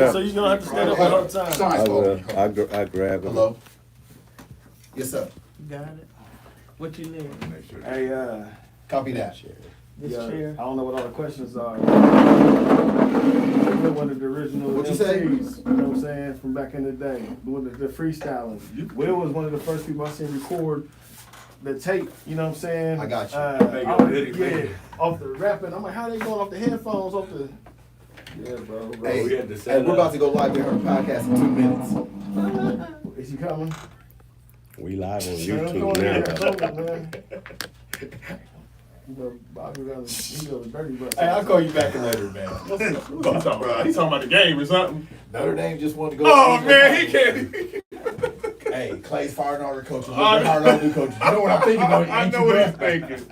up. So you don't have to stand up the whole time. I will. I grab it. Hello? Yes, sir. You got it? What you need? Hey, Copy that. This yeah, chair? I don't know what all the questions are. One of the original What'd you say? MCs, you know what I'm saying, from back in the day, doing the freestyling. Will was one of the first people I seen record the tape, you know what I'm saying? I got you. Off the rapping. I'm like, how they going off the headphones, off the... Yeah, bro. Hey, we had to hey, set we're up. about to go live with her podcast in 2 minutes. Is he coming? We live on Man, I'm YouTube going in now. there, man. You know, Bobby got he got a dirty bus. Hey, I'll call you back later, man. What's he talking about? He's talking about the game or something. Notre Dame just wanted to go. Oh man, he can't. Hey, Clay's firing all the coaches. We're hiring all new coaches. You know what I'm thinking? Though, I ain't know you, what bro? he's thinking.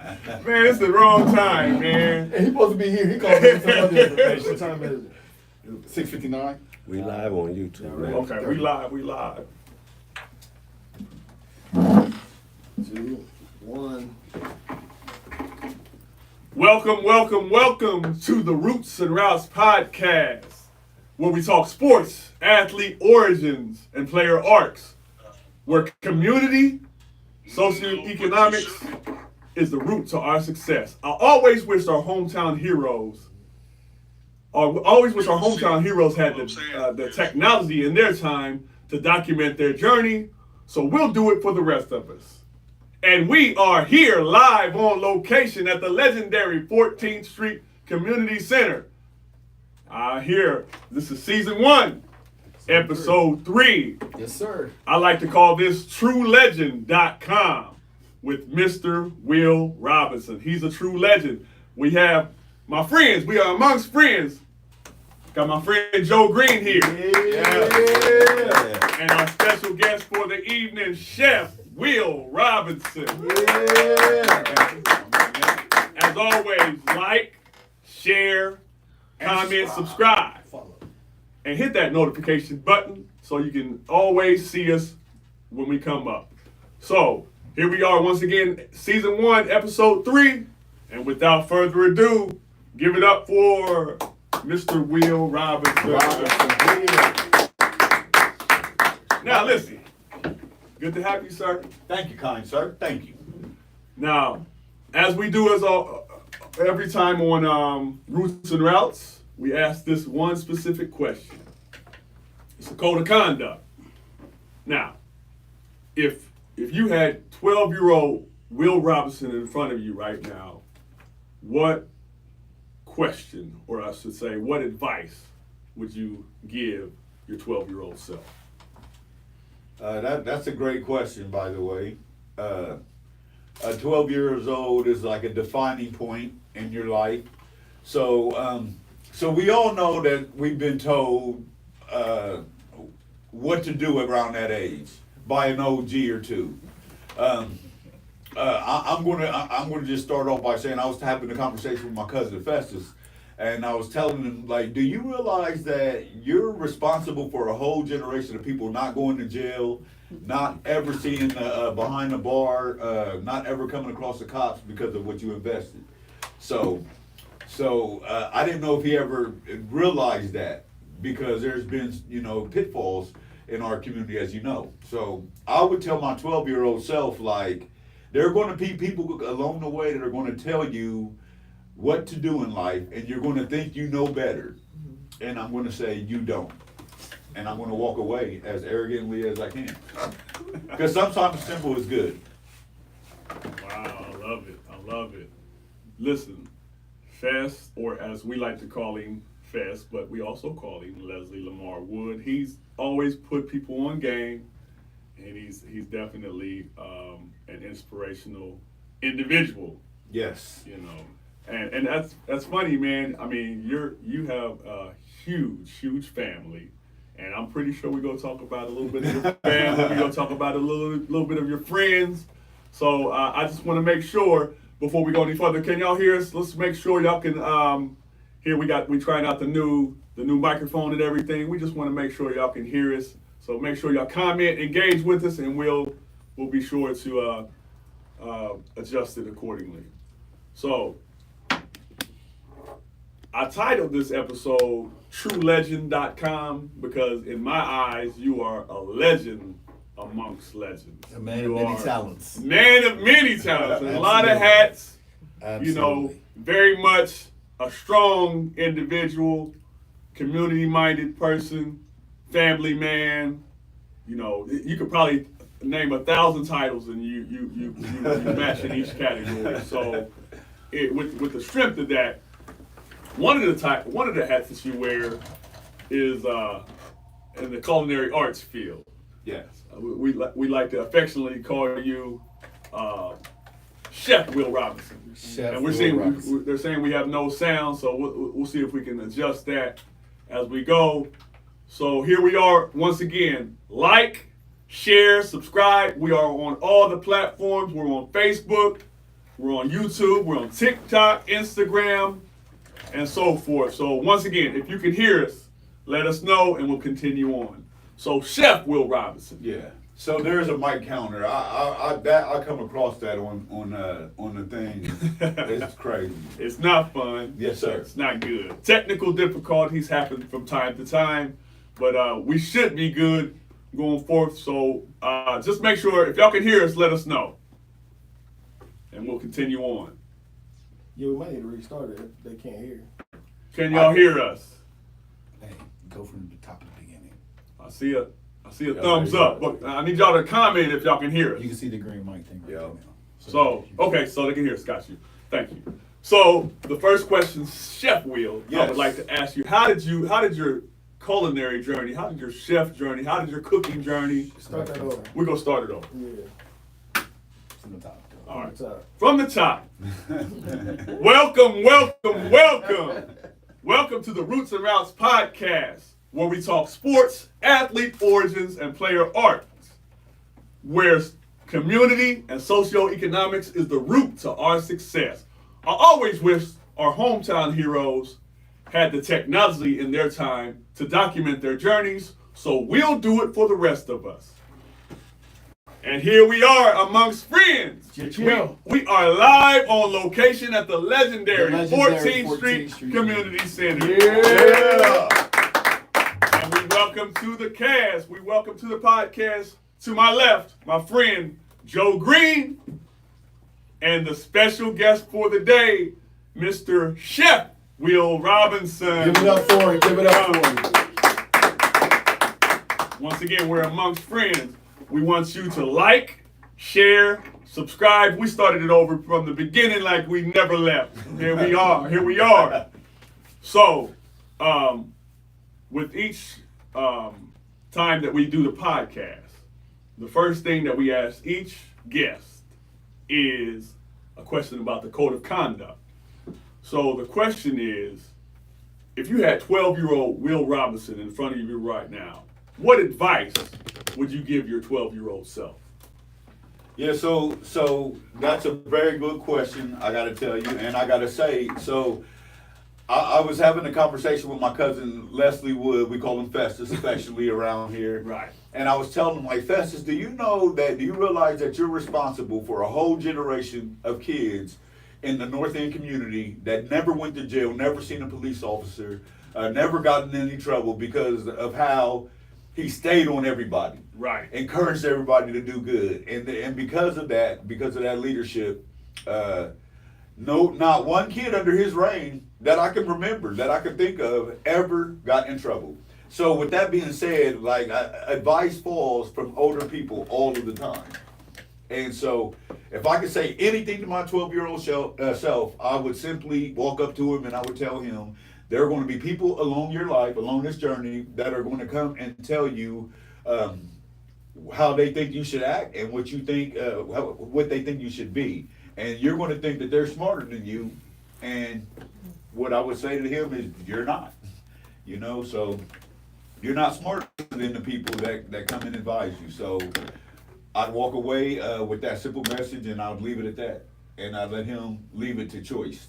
Man, it's the wrong time, man. Hey, he's supposed to be here. He called me some other information. What time is it? 6:59. We live on YouTube now. Okay, we live. 2, 1. Welcome to the Roots and Routes podcast, where we talk sports, athlete origins, and player arcs, where community, socioeconomics is the root to our success. I always wish our hometown heroes had the technology in their time to document their journey, so we'll do it for the rest of us. And we are here live on location at the legendary 14th Street Community Center. This is season 1, episode 3. Yes, sir. I like to call this TrueLegend.com with Mr. Will Robinson. He's a true legend. We have my friends. We are amongst friends. Got my friend Joe Green here. Yeah. And our special guest for the evening, Chef Will Robinson. As always, like, share, comment, subscribe. And hit that notification button so you can always see us when we come up. So, here we are once again, season 1, episode 3. And without further ado, give it up for Mr. Will Robinson. Now listen, good to have you, sir. Thank you, kind sir. Thank you. Now, as we do every time on Roots and Routes, we ask this one specific question. It's a code of conduct. Now, if you had 12-year-old Will Robinson in front of you right now, what question, or I should say, what advice would you give your 12-year-old self? That's a great question, by the way. 12 years old is like a defining point in your life. So we all know that we've been told what to do around that age by an OG or two. I'm gonna just start off by saying I was having a conversation with my cousin Festus, and I was telling him, like, do you realize that you're responsible for a whole generation of people not going to jail, not ever seeing behind the bar, not ever coming across the cops because of what you invested? So I didn't know if he ever realized that, because there's been, pitfalls in our community, as you know. So I would tell my 12-year-old self, like, there are going to be people along the way that are going to tell you what to do in life, and you're going to think you know better. And I'm going to say you don't. And I'm going to walk away as arrogantly as I can. Because sometimes simple is good. Wow, I love it. Listen, Fess, or as we like to call him, Fess, but we also call him Leslie Lamar Wood. He's always put people on game, and he's definitely an inspirational individual. Yes. And that's funny, man. I mean, you have a huge family, and I'm pretty sure we're gonna talk about a little bit of your family. We're gonna talk about a little bit of your friends. So I just want to make sure before we go any further, can y'all hear us? Let's make sure y'all can. Here we trying out the new microphone and everything. We just want to make sure y'all can hear us. So make sure y'all comment, engage with us, and we'll be sure to adjust it accordingly. So I titled this episode TrueLegend.com because in my eyes, you are a legend amongst legends. A man You of many are talents. Man of many talents. And a lot of Absolutely. hats. Absolutely. You know, very much a strong individual, community-minded person, family man. You know, you could probably name 1,000 titles and you match in each category. So, with the strength of that, one of the hats that you wear is in the culinary arts field. Yes. We like to affectionately call you Chef Will Robinson. Chef And we're Will saying Robinson. they're saying we have no sound, so we'll see if we can adjust that as we go. So here we are once again. Like, share, subscribe. We are on all the platforms. We're on Facebook. We're on YouTube. We're on TikTok, Instagram, and so forth. So once again, if you can hear us, let us know, and we'll continue on. So Chef Will Robinson. Yeah. So there's a mic counter. I come across that on the thing. It's crazy. It's not fun. Yes, sir. It's not good. Technical difficulties happen from time to time, but we should be good going forth. So just make sure, if y'all can hear us, let us know. And we'll continue on. Yeah, we might need to restart it if they can't hear. Can y'all hear us? Hey, go from the top of the beginning. I see a Yeah, thumbs there you up, go. but I need y'all to comment if y'all can hear us. You can see the green mic thing right Yeah. there now. So, okay, so they can hear us. Got you. Thank you. So, the first question, Chef Will, I Yes. would like to ask you, how did your culinary journey, how did your chef journey, how did your cooking journey? Start that over. We're going to start it over. Yeah. From the top. All right. What's up? From the top. Welcome, welcome, welcome. Welcome to the Roots and Routes podcast, where we talk sports, athlete origins, and player art, where community and socioeconomics is the root to our success. I always wish our hometown heroes had the technology in their time to document their journeys, so we'll do it for the rest of us. And here we are amongst friends. Chill. We are live on location at the legendary, The legendary 14th Street 14th Street Community Center. Yeah. And we welcome to the cast, we welcome to the podcast, to my left, my friend Joe Green, and the special guest for the day, Mr. Chef Will Robinson. Give it up for him. Give it up for him. Once again, we're amongst friends. We want you to like, share, subscribe. We started it over from the beginning like we never left. Here we are. Here we are. So, with each time that we do the podcast, the first thing that we ask each guest is a question about the code of conduct. So the question is, if you had 12-year-old Will Robinson in front of you right now, what advice would you give your 12-year-old self? Yeah, so that's a very good question, I gotta tell you, and I gotta say, so I was having a conversation with my cousin Leslie Wood, we call him Festus, affectionately around here. Right. And I was telling him, like, Festus, do you realize that you're responsible for a whole generation of kids in the North End community that never went to jail, never seen a police officer, never gotten in any trouble because of how he stayed on everybody. Right. Encouraged everybody to do good, and because of that leadership, not one kid under his reign that I can remember, that I can think of, ever got in trouble. So with that being said, like, advice falls from older people all of the time. And so if I could say anything to my 12-year-old self, I would simply walk up to him and I would tell him, there are going to be people along your life, along this journey, that are going to come and tell you how they think you should act and what you think, what they think you should be. And you're going to think that they're smarter than you. And what I would say to him is, you're not. You know, so you're not smarter than the people that come and advise you. So I'd walk away with that simple message, and I'd leave it at that. And I'd let him leave it to choice.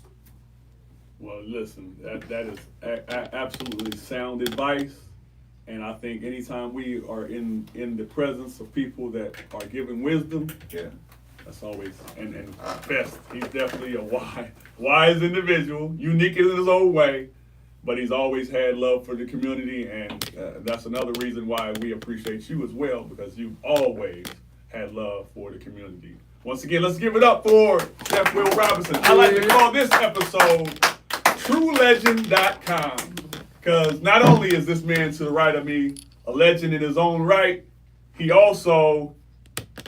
Well, listen, that is absolutely sound advice. And I think anytime we are in the presence of people that are giving wisdom, Yeah. that's always, and Best, he's definitely a wise individual, unique in his own way. but he's always had love for the community, and that's another reason why we appreciate you as well, because you've always had love for the community. Once again, let's give it up for Chef Will Robinson. I like to call this episode TrueLegend.com, because not only is this man to the right of me a legend in his own right, he also,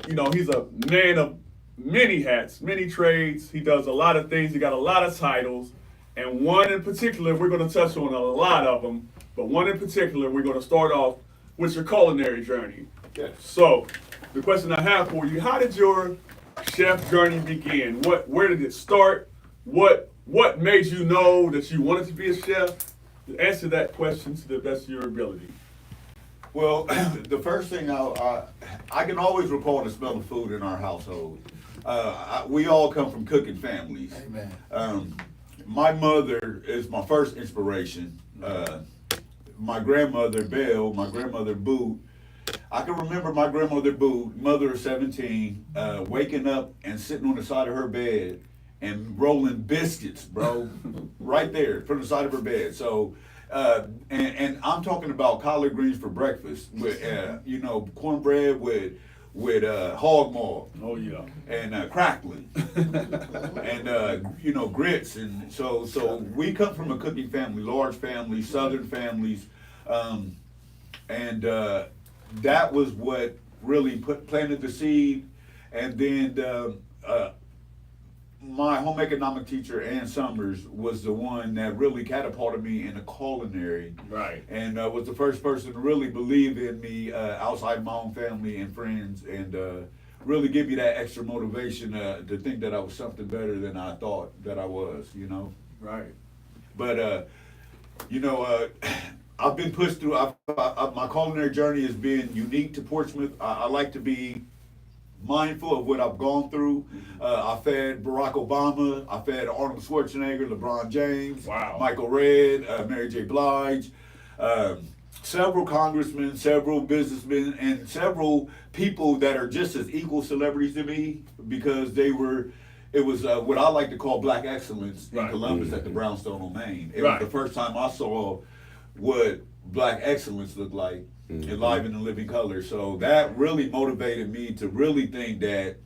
he's a man of many hats, many trades. He does a lot of things. He got a lot of titles. And one in particular, we're going to touch on a lot of them, but one in particular, we're going to start off with your culinary journey. Yes. So, the question I have for you, how did your chef journey begin? Where did it start? What made you know that you wanted to be a chef? Answer that question to the best of your ability. Well, the first thing I can always recall the smell of food in our household. We all come from cooking families. Amen. My mother is my first inspiration. My grandmother, Belle, my grandmother, Boo. I can remember my grandmother, Boo, mother of 17, waking up and sitting on the side of her bed and rolling biscuits, bro, right there from the side of her bed. So, and I'm talking about collard greens for breakfast with, cornbread with hog maw. Oh, yeah. And crackling, and grits, and so we come from a cooking family, large family, Southern families, and that was what really planted the seed. And then my home economic teacher, Ann Summers, was the one that really catapulted me in the culinary. Right. And was the first person to really believe in me outside my own family and friends, and really give me that extra motivation to think that I was something better than I thought that I was, Right. But, I've been pushed through, my culinary journey has been unique to Portsmouth. I like to be mindful of what I've gone through. I fed Barack Obama, I fed Arnold Schwarzenegger, LeBron James, Wow. Michael Redd, Mary J. Blige, several congressmen, several businessmen, and several people that are just as equal celebrities to me, because it was what I like to call black excellence in Right. Columbus at the Brownstone on Main. It Right. was the first time I saw what black excellence looked like, alive in the living color. So that really motivated me to really think that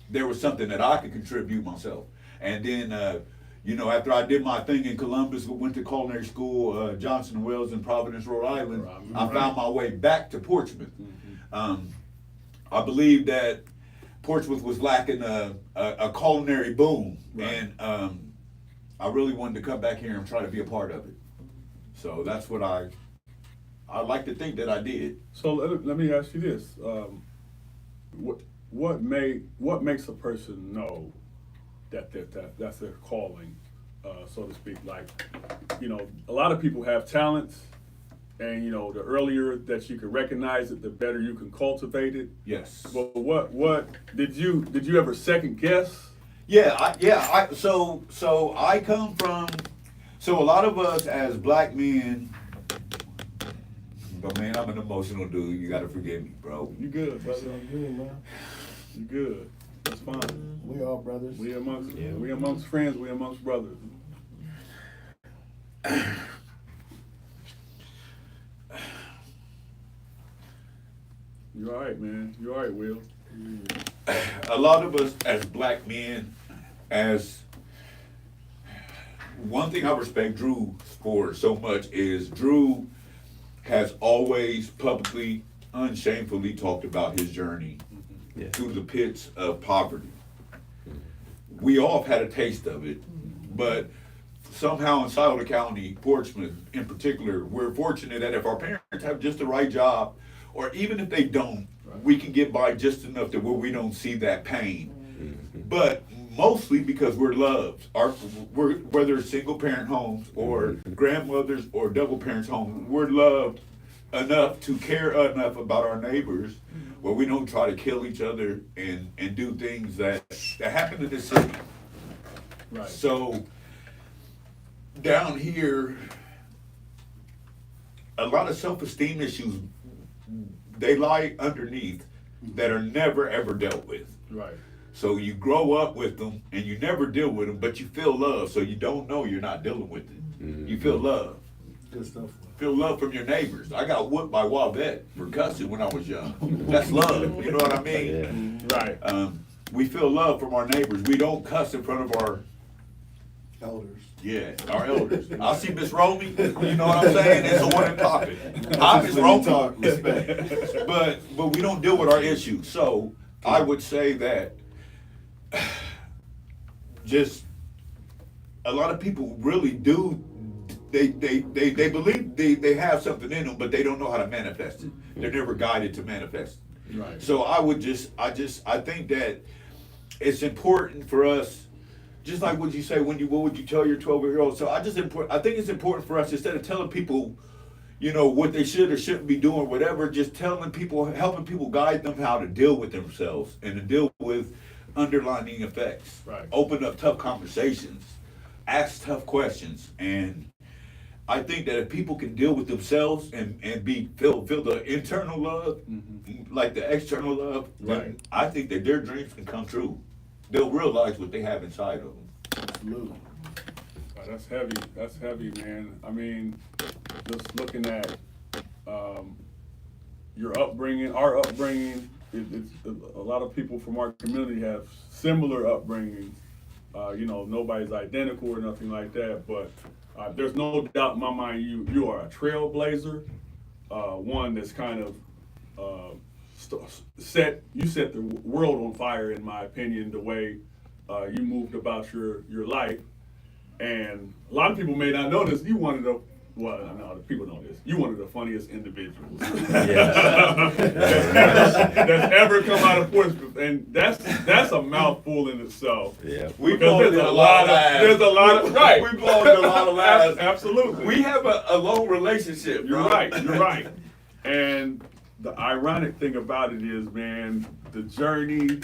there was something that I could contribute myself. And then, after I did my thing in Columbus, went to culinary school, Johnson & Wales in Providence, Rhode Island, I found my way back to Portsmouth. I believe that Portsmouth was lacking a culinary boom, Right. and I really wanted to come back here and try to be a part of it. So that's what I like to think that I did. So let me ask you this: what makes a person know that that's their calling, so to speak? Like, a lot of people have talents, and the earlier that you can recognize it, the better you can cultivate it. Yes. But what did you ever second guess? So I come from. So a lot of us as black men, but man, I'm an emotional dude. You gotta forgive me, bro. You good, brother? Good, man. You good? That's fine. We all brothers. We amongst friends. We amongst brothers. You all right, man? You all right, Will? A lot of us as black men, as one thing I respect Drew for so much is Drew has always publicly, unshamefully talked about his journey through the pits of poverty. We all have had a taste of it, but somehow in Scioto County, Portsmouth in particular, we're fortunate that if our parents have just the right job, or even if they don't, we can get by just enough to where we don't see that pain. But mostly because we're loved. Whether it's single parent homes or grandmothers or double parents homes, we're loved enough to care enough about our neighbors where we don't try to kill each other and do things that happen in the city. Right. So down here, a lot of self-esteem issues, they lie underneath that are never ever dealt with. Right. So you grow up with them and you never deal with them, but you feel love, so you don't know you're not dealing with it. You feel love. Good stuff. Feel love from your neighbors. I got whooped by Wabette for cussing when I was young. That's love. You know what I mean? Yeah. Right. We feel love from our neighbors. We don't cuss in front of our our elders. I see Miss Romy. You know what I'm saying? It's the one I'm talking. Hi, Miss Romy. Respect. But we don't deal with our issues. So I would say that just a lot of people really do. They believe they have something in them, but they don't know how to manifest it. They're never guided to manifest it. Right. So I think that it's important for us, just like what you say what would you tell your 12-year-old? So I think it's important for us, instead of telling people, you know, what they should or shouldn't be doing, whatever, just telling people, helping people guide them how to deal with themselves and to deal with underlying effects. Right. Open up tough conversations, ask tough questions, and I think that if people can deal with themselves and feel the internal love, like the external love, Right. then I think that their dreams can come true. They'll realize what they have inside of them. Absolutely. That's heavy. That's heavy, man. I mean, just looking at your upbringing, our upbringing. It's a lot of people from our community have similar upbringings. You know, nobody's identical or nothing like that, but there's no doubt in my mind you are a trailblazer, one that's kind of set the world on fire, in my opinion, the way you moved about your life. And a lot of people may not know this. You one of the, well, no, the people know this. You one of the funniest individuals that's ever come out of Portsmouth, and that's a mouthful in itself. Yeah. We Because blown a lot of laughs. there's a lot of right. We blown a lot of laughs. Absolutely. We have a long relationship. You're bro. right. You're right. And the ironic thing about it is, man, the journey.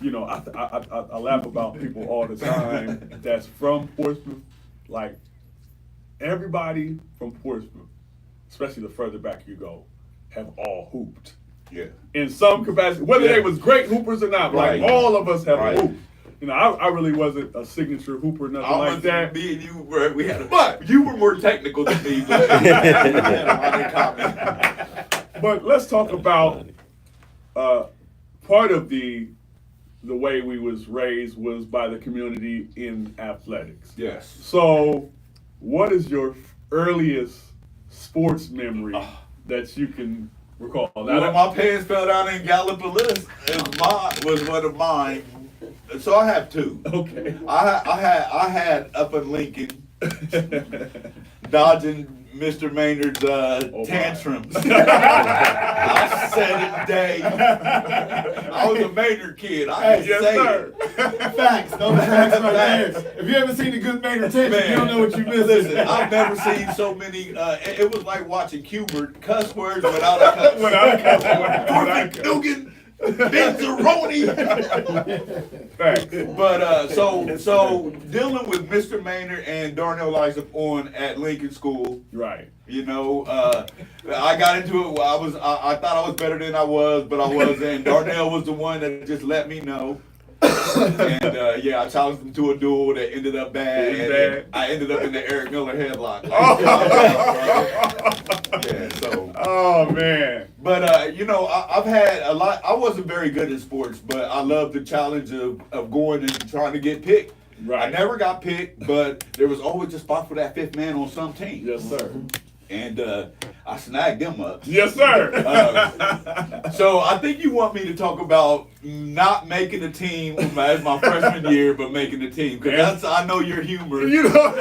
You know, I laugh about people all the time that's from Portsmouth. Like, everybody from Portsmouth, especially the further back you go, have all hooped. Yeah. In some capacity, whether Yeah. they was great hoopers or not, Right. like all of us have Right. hooped. You know, I really wasn't a signature hooper, nothing like that. Me and you were, but you were more technical than me. But we had a lot in common. But let's talk about part of the way we was raised was by the community in athletics. Yes. So, what is your earliest sports memory that you can recall? When my pants fell down in Gallipolis, was one of mine. So I have two. Okay. I had up in Lincoln, dodging Mr. Maynard's tantrums. I said it, Dave. I was a Maynard kid. I can Yes, say sir. it. Facts. Those facts right there. If you ever seen a good Maynard tantrum, you don't know what you missed. Listen, I've never seen so many. It was like watching Cubert cuss words without a cuss. Without a cuss. Perfect Dugan, Benzaroni. Facts. But so dealing with Mr. Maynard and Darnell Lysop on at Lincoln School. Right. You know, I got into it. I thought I was better than I was, but I wasn't. Darnell was the one that just let me know. And yeah, I challenged him to a duel that ended up bad. And I ended up in the Eric Miller headlock. Yeah, so. Oh man. But you know, I've had a lot. I wasn't very good at sports, but I love the challenge of going and trying to get picked. Right. I never got picked, but there was always a spot for that fifth man on some team. Yes, sir. And I snagged them up. Yes, sir. So I think you want me to talk about not making the team as my freshman year, but making the team, because I know your humor. You don't know.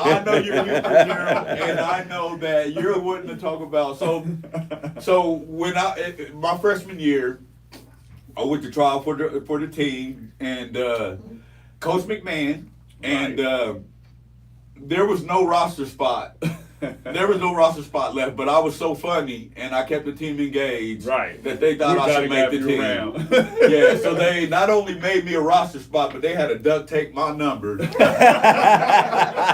I know your humor, Gerald, and I know that you're wanting to talk about. So when my freshman year, I went to trial for the team, and Coach McMahon, and there was no roster spot. There was no roster spot left, but I was so funny, and I kept the team engaged. Right. That they thought I should make the team. Yeah, so they not only made me a roster spot, but they had to duct tape my number. There was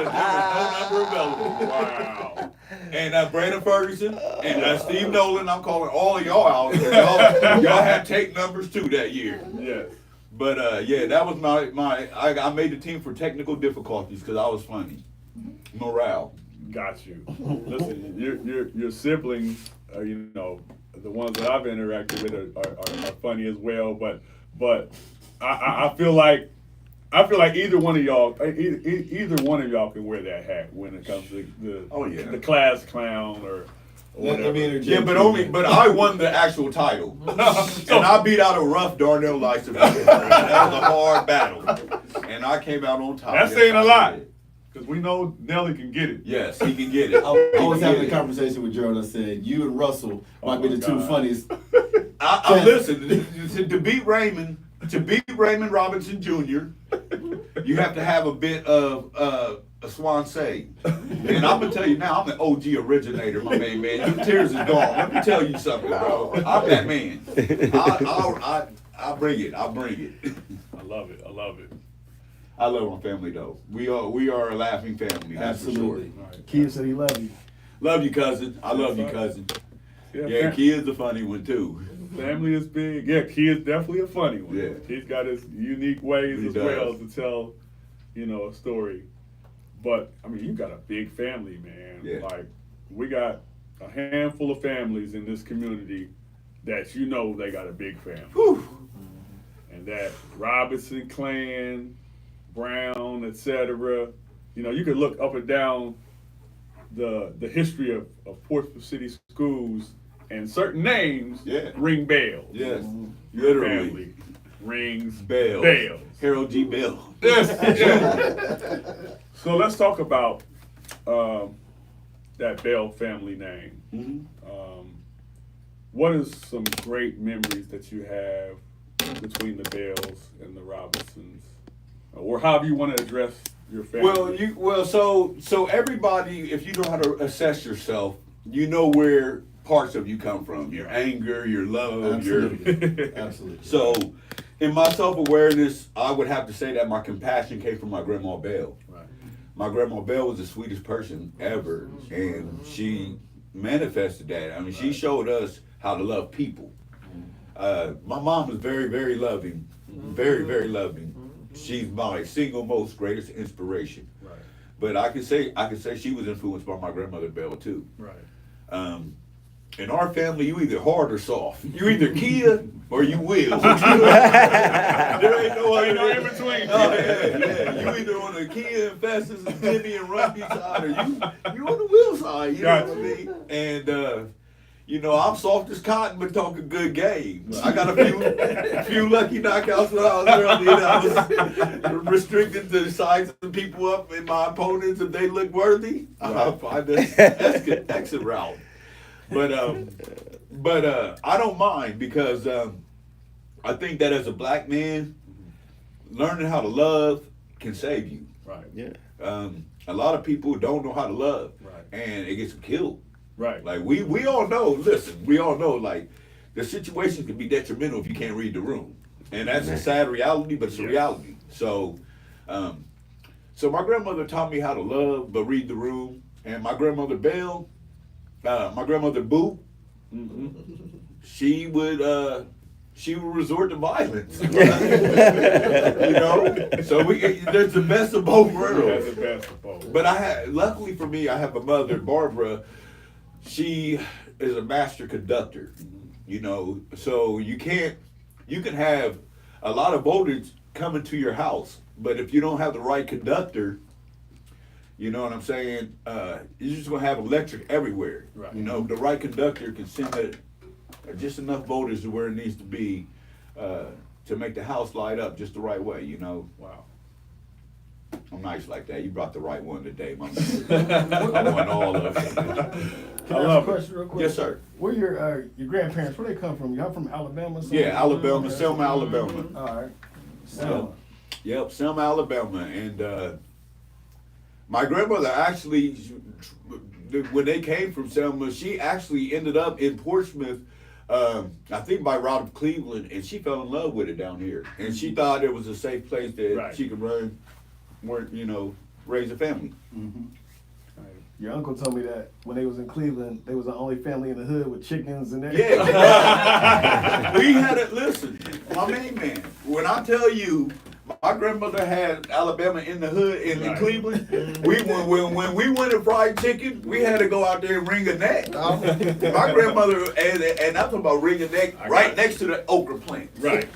no number available. Wow. And Brandon Ferguson and Steve Nolan, I'm calling all of y'all out. Y'all had tape numbers too that year. Yes. But yeah, that was I made the team for technical difficulties because I was funny. Morale. Got you. Listen, your siblings, you know, the ones that I've interacted with are funny as well. But I feel like either one of y'all can wear that hat when it comes to the class clown or Let whatever. me interject. Yeah, but I won the actual title, and I beat out a rough Darnell license. That was a hard battle, and I came out on top. That's Yes, saying a I lot. did. Because we know Nelly can get it. Yes, he can get it. I was having a conversation with Gerald. I said, you and Russell might be my the two God. funniest. I listen to beat Raymond Robinson Jr. You have to have a bit of a Swansea. And I'm gonna tell you now, I'm the OG originator, my man. Your tears is gone. Let me tell you something, bro. I'm that man. I bring it. I bring it. I love it. I love it. I love my family though. We are a laughing family. That's Absolutely. All right. Kid said he loved you. Love you, cousin. I love you, cousin. Yeah, Kid's a funny one too. Family is big. Yeah, Kid's definitely a funny one. Yeah. He's got his unique ways He as does. well to tell, you know, a story. But I mean, you got a big family, man. Yeah. Like we got a handful of families in this community that you know they got a big family. Whew. And that Robinson clan, Brown, etc. You know, you could look up and down the history of Portsmouth City schools, and certain names Yeah. ring bells. Yes, literally. Family rings Bells. bells. Harold G. Bell. Yes. So let's talk about that Bell family name. Mhm. What is some great memories that you have between the Bells and the Robinsons, or however you want to address your family? So everybody, if you know how to assess yourself, you know where parts of you come from. Your anger, your love, Absolutely. Absolutely. So in my self-awareness, I would have to say that my compassion came from my grandma Bell. Right. My grandma Bell was the sweetest person ever, and she manifested that. I mean, she showed us how to love people. My mom was very, very loving, very, very loving. She's my single most greatest inspiration. Right. But I can say she was influenced by my grandmother Bell too. Right. In our family, you either hard or soft. You either Kia or you will. There ain't no other in between. Oh, yeah. You either on the Kia and Festus and Jimmy and Rumpy side, or you on the Will side. You know what I mean? And you know, I'm soft as cotton, but talking good game. I got a few lucky knockouts when I was early. And I was restricted to sizing people up in my opponents if they look worthy. I find that's good exit route. But I don't mind because I think that as a black man, learning how to love can save you. Right. Yeah. A lot of people don't know how to love, Right. and it gets them killed. Right. Like we all know. Listen, we all know. Like the situation can be detrimental if you can't read the room, and that's a sad reality, but it's a reality. So, so my grandmother taught me how to love, but read the room, and my grandmother Bell. My grandmother Boo, she would resort to violence. You know, so there's the best of both worlds. That's the best of both. But luckily for me, I have a mother, Barbara. She is a master conductor. You know, so you can have a lot of voltage coming to your house, but if you don't have the right conductor. You know what I'm saying? You're just gonna have electric everywhere. Right. You know, the right conductor can send it just enough voltage to where it needs to be to make the house light up just the right way. You know, Wow. I'm nice like that. You brought the right one today, my man. I want all of it. Can I I ask love a it. question real quick? Yes, sir. Where your grandparents? Where they come from? Y'all from Alabama? Somewhere? Yeah, Alabama, Selma, Alabama. All right. Selma. Yep, Selma, Alabama, and my grandmother actually, when they came from Selma, she actually ended up in Portsmouth, I think by route of Cleveland, and she fell in love with it down here, and she thought it was a safe place that Right. she could raise a family. Your uncle told me that when they was in Cleveland, they was the only family in the hood with chickens and everything. Yeah, we had it. Listen, my main man. When I tell you, My grandmother had Alabama in the hood in Right. Cleveland. When we went to fried chicken, we had to go out there and wring a neck. My grandmother, and I'm talking about wring a neck I right got it. next to the okra plant. Right.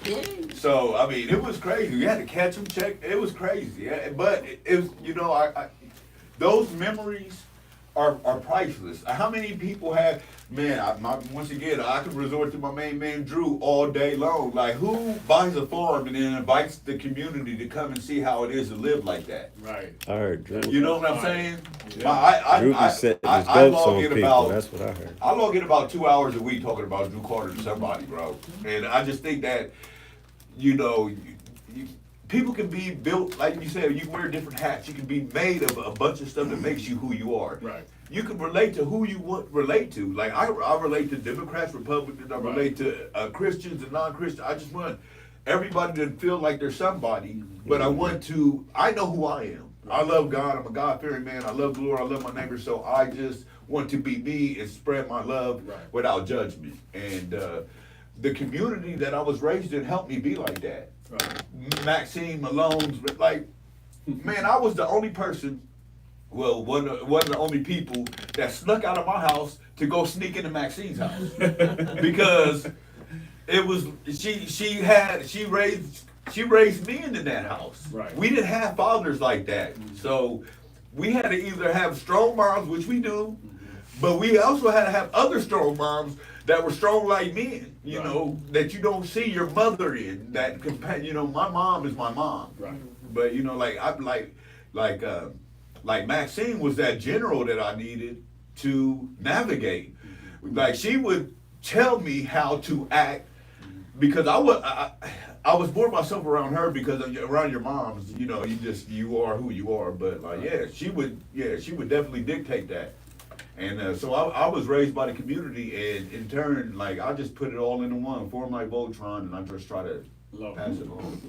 So I mean, it was crazy. You had to catch them, check. It was crazy. Yeah, but it was, you know, I those memories are priceless. How many people have? Man, once again, I could resort to my main man Drew all day long. Like, who buys a farm and then invites the community to come and see how it is to live like that? Right. I heard Drew. You know what I'm saying? Yeah. Drew be setting his I goats log on in people. about That's what I heard. I log in about 2 hours a week talking about Drew Carter to somebody, bro. And I just think that, you know, people can be built, like you said, you can wear different hats. You can be made of a bunch of stuff that makes you who you are. Right. You can relate to who you want relate to. Like, I relate to Democrats, Republicans, I relate to Christians and non-Christians. I just want everybody to feel like they're somebody, but I know who I am. I love God. I'm a God-fearing man. I love the Lord. I love my neighbor. So I just want to be me and spread my love without judgment. And the community that I was raised in helped me be like that. Right. Maxine Malone's, like, man, I was the only person, well, one of the only people that snuck out of my house to go sneak into Maxine's house. Because it was, she raised me into that house. Right. We didn't have fathers like that. So we had to either have strong moms, which we do, but we also had to have other strong moms that were strong like men, you Right. know, that you don't see your mother in. That you know, my mom is my mom. Right. But you know, like Maxine was that general that I needed to navigate. Like, she would tell me how to act, because I was more myself around her, because around your moms, you know, you are who you are. But like, she would definitely dictate that. And so I was raised by the community, and in turn, like, I just put it all into one, form like Voltron, and I just try to Love pass it. it on.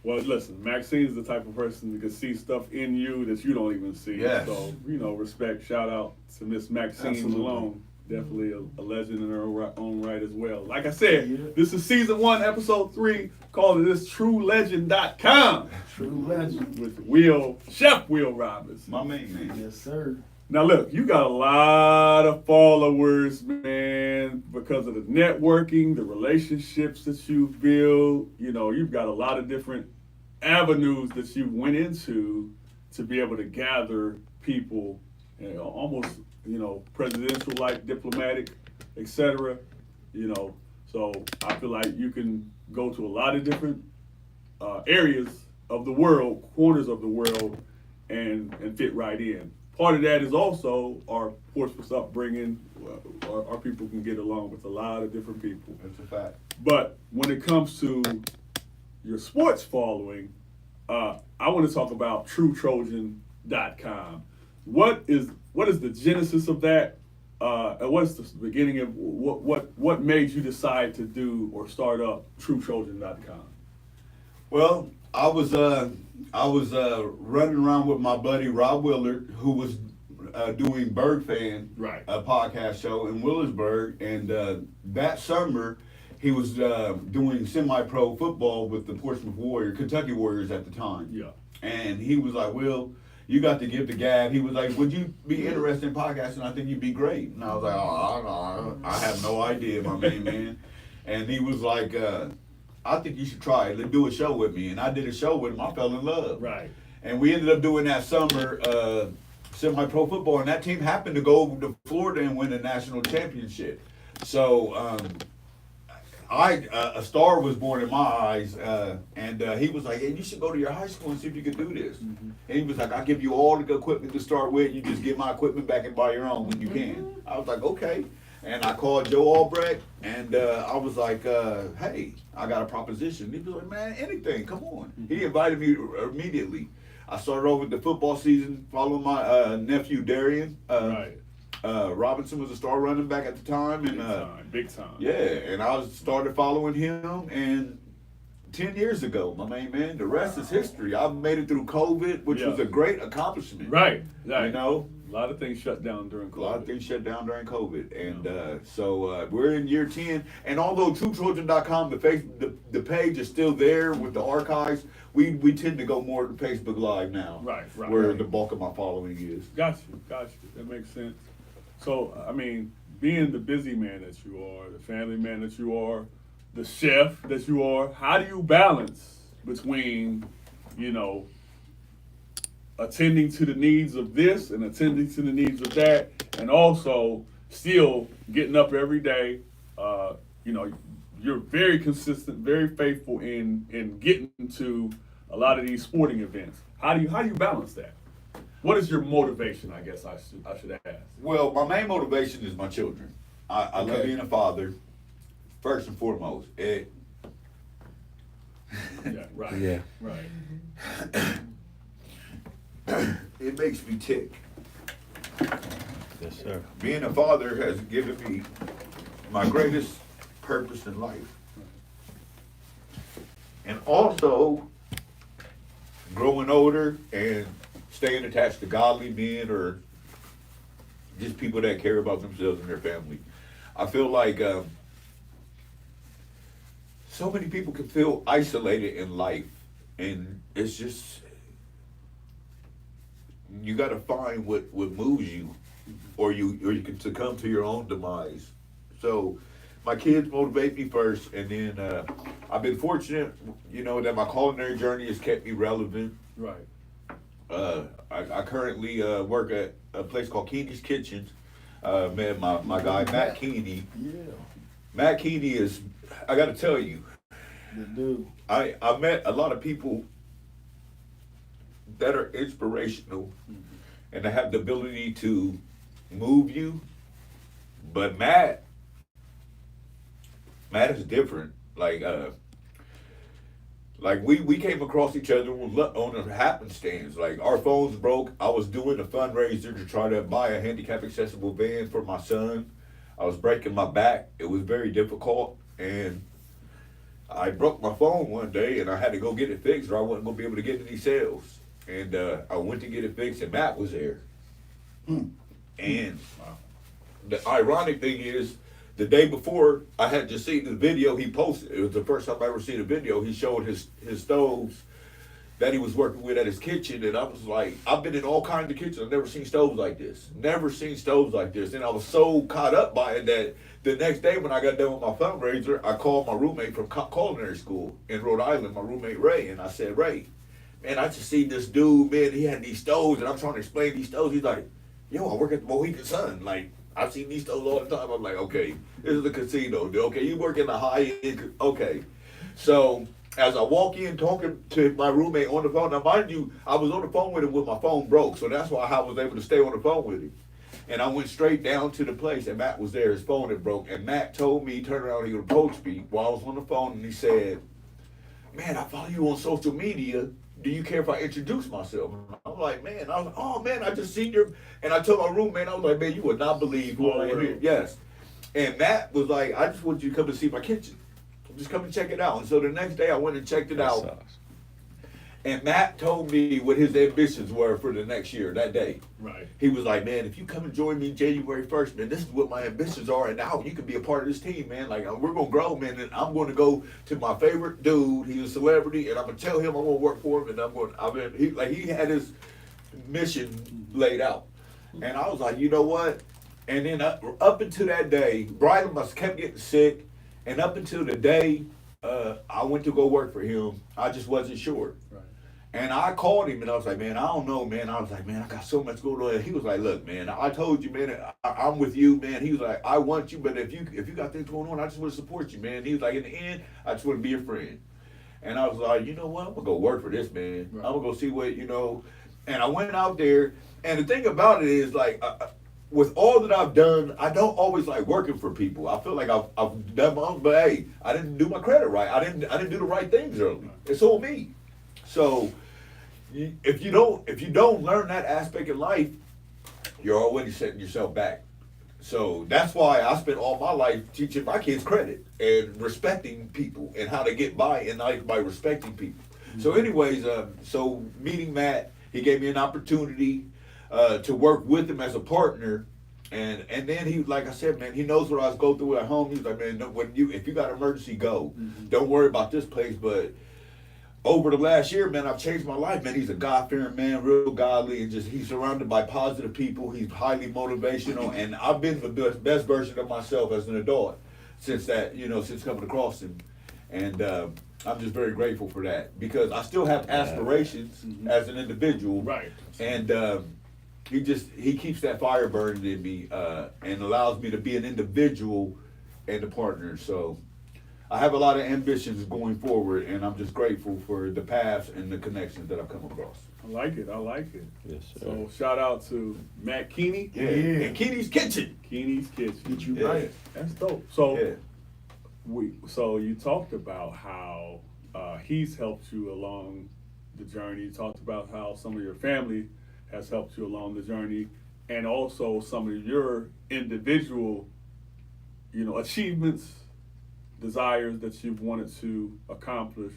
Well, listen, Maxine's the type of person that can see stuff in you that you don't even see. Yes. So, you know, respect, shout out to Miss Maxine Absolutely. Malone. Definitely a legend in her own right as well. Like I said, this is season 1, episode 3, called It Is TrueLegend.com True legend. with Chef Will Roberts. My main man. Yes, sir. Now look, you got a lot of followers, man, because of the networking, the relationships that you build. You know, you've got a lot of different avenues that you went into to be able to gather people, you know, almost, you know, presidential, like diplomatic, etc. You know, so I feel like you can go to a lot of different areas of the world, corners of the world, and fit right in. Part of that is also our Portsmouth upbringing. Our people can get along with a lot of different people. That's a fact. But when it comes to your sports following, I want to talk about TrueTrojan.com. What is the genesis of that? And what's the beginning of what made you decide to do or start up TrueTrojan.com? Well, I was running around with my buddy Rob Willard, who was doing Bird Fan, Right. a podcast show in Willisburg, and that summer he was doing semi-pro football with the Portsmouth Kentucky Warriors at the time. Yeah. And he was like, "Will, you got to give the gab." He was like, "Would you be interested in podcasting? I think you'd be great." And I was like, "Oh, I have no idea, my main man." And he was like, "I think you should try it. Let's do a show with me." And I did a show with him. I fell in love. Right. And we ended up doing that summer semi-pro football, and that team happened to go to Florida and win the national championship. So a star was born in my eyes, and he was like, "Hey, you should go to your high school and see if you could do this." And he was like, "I'll give you all the equipment to start with. You just get my equipment back and buy your own when you can." I was like, "Okay." And I called Joe Albrecht, and I was like, "Hey, I got a proposition." He was like, "Man, anything, come on." He invited me immediately. I started over the football season following my nephew Darian. Right. Robinson was a star running back at the time, and Big time. yeah, and I started following him, and 10 years ago, my main man, the rest is history. I've made it through COVID, which Yeah. was a great accomplishment. Right. Right. You know, A lot of things shut down during COVID. A lot of things shut down during COVID, and so we're in year 10. And although TrueTrojan.com, the page is still there with the archives, we tend to go more to Facebook Live now, Right. where the bulk of my following is. Got you. That makes sense. So, I mean, being the busy man that you are, the family man that you are, the chef that you are, how do you balance between, you know, attending to the needs of this and attending to the needs of that, and also still getting up every day? You know, you're very consistent, very faithful in getting to a lot of these sporting events. How do you balance that? What is your motivation? I guess I should ask. Well, my main motivation is my children. I love Okay. being a father, first and foremost. Yeah, right. Yeah. Right. It makes me tick. Yes, sir. Being a father has given me my greatest purpose in life. And also, growing older and staying attached to godly men or just people that care about themselves and their family. I feel like so many people can feel isolated in life, and it's just, you got to find what moves you, or you can succumb to your own demise. So my kids motivate me first, and then I've been fortunate, you know, that my culinary journey has kept me relevant. Right. I currently work at a place called Keeney's Kitchens. Man, my guy Matt Keeney. Yeah, Matt Keeney is, I got to tell you, the dude. I met a lot of people that are inspirational and that have the ability to move you, but Matt is different. Like we came across each other on a happenstance. Like, our phones broke. I was doing a fundraiser to try to buy a handicap accessible van for my son. I was breaking my back. It was very difficult, and I broke my phone one day, and I had to go get it fixed, or I wasn't gonna be able to get any sales. And I went to get it fixed, and Matt was there. And the ironic thing is, the day before, I had just seen the video he posted. It was the first time I ever seen a video. He showed his stoves that he was working with at his kitchen, and I was like, I've been in all kinds of kitchens. I've never seen stoves like this. Never seen stoves like this. And I was so caught up by it that the next day when I got done with my fundraiser, I called my roommate from culinary school in Rhode Island, my roommate Ray, and I said, Ray, man, I just seen this dude, man, he had these stoves, and I'm trying to explain these stoves. He's like, yo, I work at the Mohegan Sun. Like, I've seen these stoves all the time. I'm like, okay, this is a casino. Okay, you work in the high end. Okay. So as I walk in talking to my roommate on the phone, now mind you, I was on the phone with him when my phone broke. So that's why I was able to stay on the phone with him. And I went straight down to the place, and Matt was there. His phone had broke. And Matt told me, he turned around, he would approach me while I was on the phone, and he said, man, I follow you on social media. Do you care if I introduce myself? I'm like, man, I was like, oh man, I just seen your, and I told my roommate, I was like, man, you would not believe who I am here. Yes. And Matt was like, I just want you to come and see my kitchen. Just come and check it out. And so the next day I went and checked it out. Sauce. And Matt told me what his ambitions were for the next year, that day. Right. He was like, man, if you come and join me January 1st, man, this is what my ambitions are. And now you can be a part of this team, man. Like, we're going to grow, man. And I'm going to go to my favorite dude. He's a celebrity. And I'm going to tell him I'm going to work for him. And he had his mission laid out. And I was like, you know what? And then up until that day, Brylan must kept getting sick. And up until the day I went to go work for him, I just wasn't sure. Right. And I called him and I was like, man, I don't know, man. I was like, man, I got so much going on. He was like, look, man, I told you, man, I'm with you, man. He was like, I want you, but if you got things going on, I just want to support you, man. He was like, in the end, I just want to be your friend. And I was like, you know what? I'm going to go work for this, man. Right. I'm going to go see what, you know. And I went out there. And the thing about it is, like, with all that I've done, I don't always like working for people. I feel like I've done my own, but hey, I didn't do my credit right. I didn't do the right things early. It's on me. So if you don't learn that aspect in life, you're already setting yourself back. So that's why I spent all my life teaching my kids credit and respecting people and how to get by in life by respecting people. So anyways, so meeting Matt, he gave me an opportunity. to work with him as a partner. And then he, like I said, man, he knows what I was going through at home. He's like, man, if you got an emergency, go. Don't worry about this place. But over the last year, man, I've changed my life, man. He's a God-fearing man, real godly, and just he's surrounded by positive people. He's highly motivational, and I've been the best version of myself as an adult since coming across him. And I'm just very grateful for that because I still have aspirations as an individual. Right. And he keeps that fire burning in me and allows me to be an individual and a partner. So I have a lot of ambitions going forward, and I'm just grateful for the paths and the connections that I've come across. I like it. Yes, sir. So shout out to Matt Keeney. Yeah. And Keeney's Kitchen. Keeney's Kitchen. Get you Yeah. right. That's dope. So Yeah. so you talked about how he's helped you along the journey. You talked about how some of your family has helped you along the journey, and also some of your individual, achievements, desires that you've wanted to accomplish.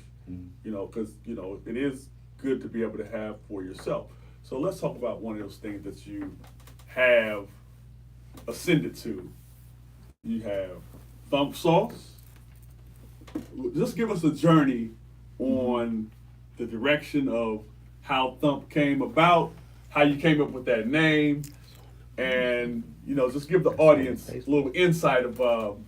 Because it is good to be able to have for yourself. So let's talk about one of those things that you have ascended to. You have Thump Sauce. Just give us a journey on the direction of how Thump came about, how you came up with that name, and just give the audience a little insight of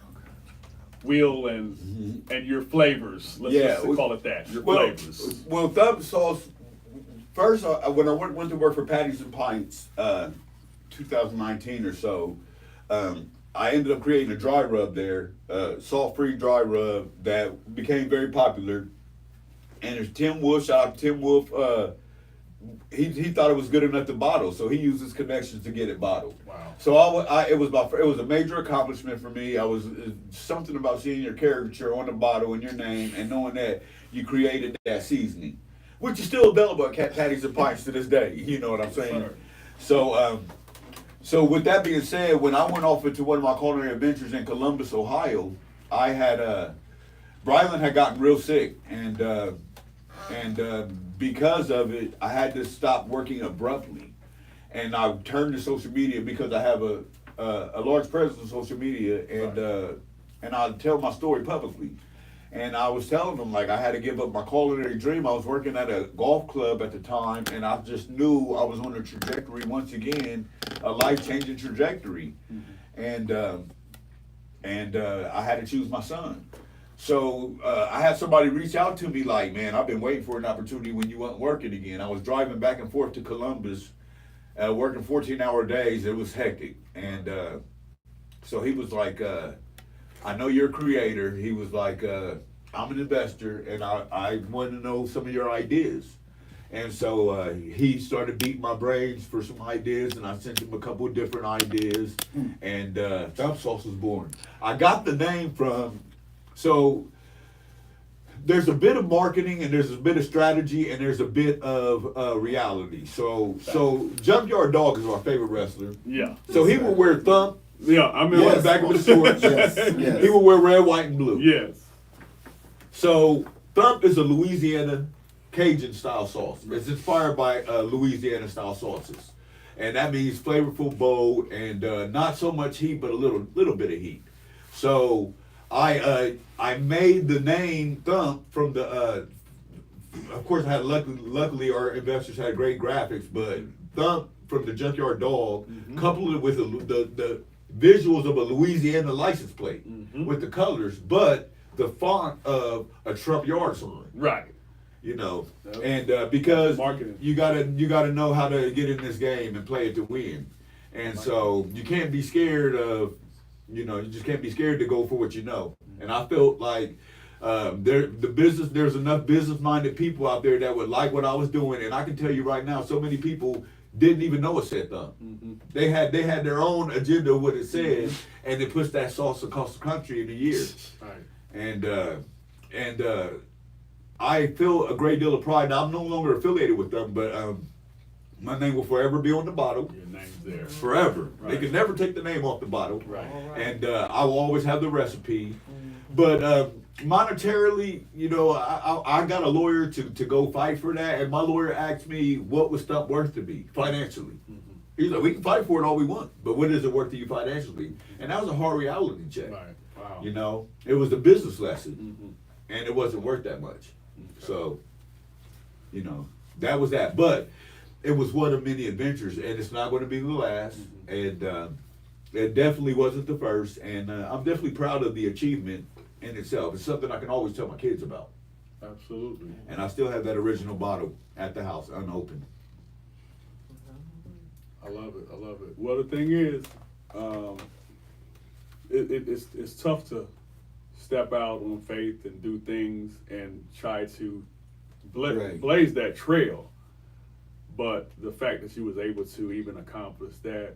Will and your flavors. Let's just call it that. Your flavors. Well, Thump Sauce. First, when I went to work for Patties and Pints, 2019 or so, I ended up creating a dry rub there, salt-free dry rub that became very popular. And there's Tim Wolf. Shout out to Tim Wolf. He thought it was good enough to bottle, so he used his connections to get it bottled. Wow. So it was a major accomplishment for me. Something about seeing your caricature on the bottle and your name and knowing that you created that seasoning, which is still available at Patties and Pints to this day. You know what I'm saying? Sure. So with that being said, when I went off into one of my culinary adventures in Columbus, Ohio, I had Brylan had gotten real sick, and because of it, I had to stop working abruptly, and I turned to social media because I have a large presence on social media, and I tell my story publicly. And I was telling them, like, I had to give up my culinary dream. I was working at a golf club at the time, and I just knew I was on a trajectory, once again, a life-changing trajectory. And I had to choose my son. So I had somebody reach out to me like, man, I've been waiting for an opportunity when you weren't working again. I was driving back and forth to Columbus, working 14-hour days. It was hectic. And so he was like, I know you're a creator. He was like, I'm an investor, and I want to know some of your ideas. And so he started beating my brains for some ideas, and I sent him a couple of different ideas, and Thump Sauce was born. I got the name from, so there's a bit of marketing, and there's a bit of strategy, and there's a bit of reality. So Junkyard Dog is our favorite wrestler. Yeah. So he will wear Thump. Yeah, I mean, On the back of his shorts. Yes. He will wear red, white, and blue. Yes. So Thump is a Louisiana Cajun style sauce. It's inspired by Louisiana style sauces, and that means flavorful, bold, and not so much heat, but a little bit of heat. So I made the name Thump from the. Of course, I had luckily our investors had great graphics, but Thump from the Junkyard Dog, coupled it with the visuals of a Louisiana license plate with the colors, but the font of a Trump Yard sign. Right. And because Marketing. you gotta know how to get in this game and play it to win, and so you can't be scared of, you just can't be scared to go for what you know. And I felt like there's enough business-minded people out there that would like what I was doing, and I can tell you right now, so many people didn't even know it said Thump. They had their own agenda of what it said, and they pushed that sauce across the country in a year. Right. And I feel a great deal of pride. Now, I'm no longer affiliated with them, but my name will forever be on the bottle. Your name's there. Forever. Right. They can never take the name off the bottle. Right. And I will always have the recipe. But monetarily, I got a lawyer to go fight for that, and my lawyer asked me what was Thump worth to me financially. He's like, we can fight for it all we want, but what is it worth to you financially? And that was a hard reality check. Right. Wow. You know, it was a business lesson, Mhm. and it wasn't worth that much. Okay. So, you know, that was that. But it was one of many adventures, and it's not going to be the last. And it definitely wasn't the first. And I'm definitely proud of the achievement in itself. It's something I can always tell my kids about. Absolutely. And I still have that original bottle at the house, unopened. I love it. I love it. Well, the thing is, it's tough to step out on faith and do things and try to Right. blaze that trail. But the fact that you was able to even accomplish that,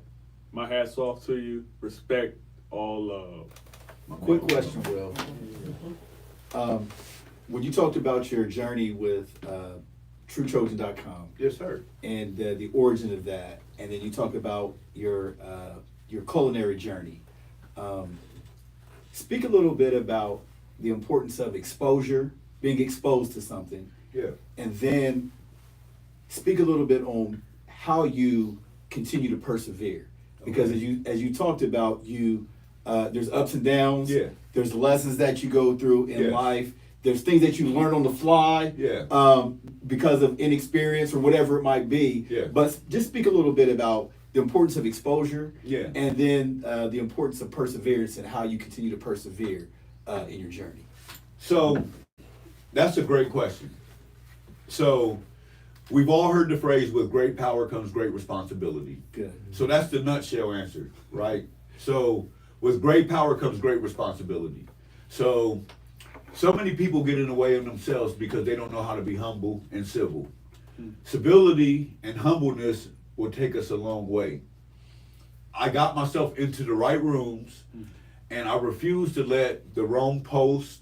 my hat's off to you. Respect, all love. Quick question, Will. When you talked about your journey with TrueTrojan.com Yes, sir. and the origin of that, and then you talk about your culinary journey, speak a little bit about the importance of exposure, being exposed to something, Yeah. and then speak a little bit on how you continue to persevere. Because as you talked about, there's ups and downs. Yeah. There's lessons that you go through in Yes. life. There's things that you learn on the fly. Yeah. Because of inexperience or whatever it might be. Yeah. But just speak a little bit about the importance of exposure. Yeah. And then the importance of perseverance and how you continue to persevere in your journey. So that's a great question. So we've all heard the phrase, with great power comes great responsibility. Good. So that's the nutshell answer, right? So with great power comes great responsibility. So many people get in the way of themselves because they don't know how to be humble and civil. Civility and humbleness will take us a long way. I got myself into the right rooms, and I refuse to let the wrong post,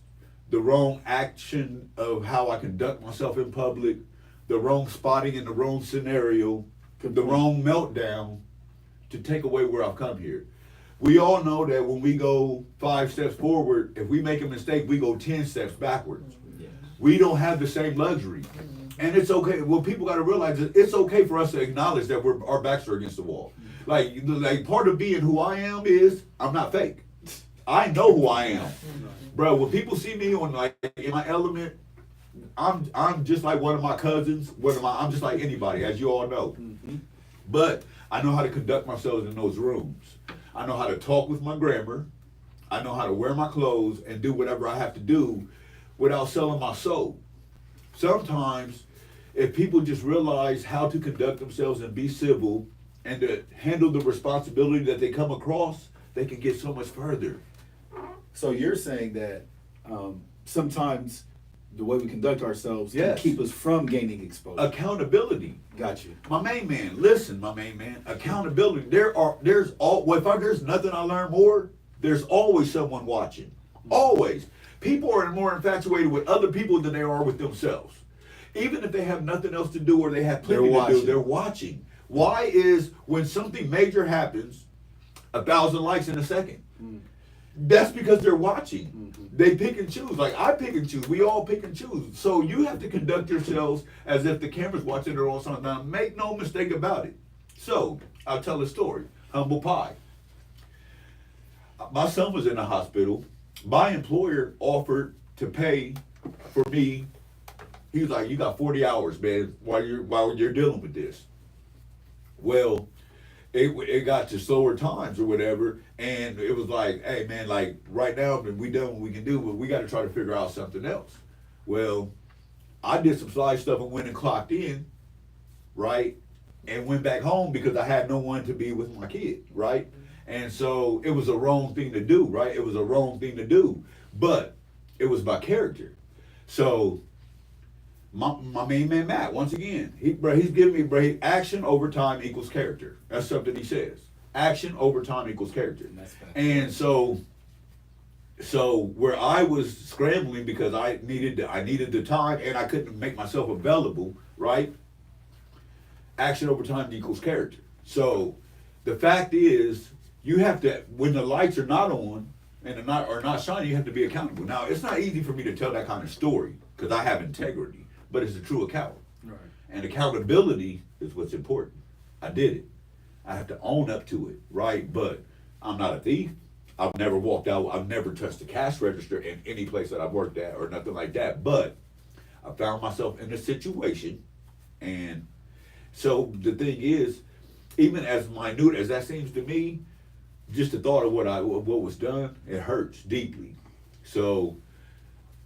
the wrong action of how I conduct myself in public, the wrong spotting in the wrong scenario, the wrong meltdown to take away where I've come here. We all know that when we go 5 steps forward, if we make a mistake, we go 10 steps backwards. We don't have the same luxury. And it's okay. Well, people got to realize that it's okay for us to acknowledge that our backs are against the wall. Like part of being who I am is I'm not fake. I know who I am. Bro, when people see me on in my element, I'm just like one of my cousins. I'm just like anybody, as you all know. But I know how to conduct myself in those rooms. I know how to talk with my grammar. I know how to wear my clothes and do whatever I have to do without selling my soul. Sometimes, if people just realize how to conduct themselves and be civil and to handle the responsibility that they come across, they can get so much further. So you're saying that sometimes the way we conduct ourselves Yes. can keep us from gaining exposure. Accountability. Got you. My main man, listen, my main man, accountability. There's nothing I learn more, there's always someone watching. Always. People are more infatuated with other people than they are with themselves. Even if they have nothing else to do or they have plenty to do, they're watching. Why is when something major happens, 1,000 likes in a second? That's because they're watching. They pick and choose. Like I pick and choose. We all pick and choose. So you have to conduct yourselves as if the camera's watching or on something. Now make no mistake about it. So I'll tell a story. Humble pie. My son was in the hospital. My employer offered to pay for me. He was like, "You got 40 hours, man, while you're dealing with this." Well, it got to slower times or whatever, and it was like, "Hey, man, like right now, we done what we can do, but we got to try to figure out something else." Well, I did some side stuff and went and clocked in, right, and went back home because I had no one to be with my kid, right. And so it was a wrong thing to do, right? It was a wrong thing to do, but it was my character. So my main man, Matt, once again, he's giving me, action over time equals character. That's something he says. Action over time equals character. That's fact. And so where I was scrambling because I needed the time and I couldn't make myself available, right? Action over time equals character. So the fact is, you have to, when the lights are not on and are not shining, you have to be accountable. Now, it's not easy for me to tell that kind of story because I have integrity, but it's a true account. Right. And accountability is what's important. I did it. I have to own up to it, right? But I'm not a thief. I've never walked out. I've never touched a cash register in any place that I've worked at or nothing like that. But I found myself in a situation, and so the thing is, even as minute as that seems to me, just the thought of what was done, it hurts deeply. So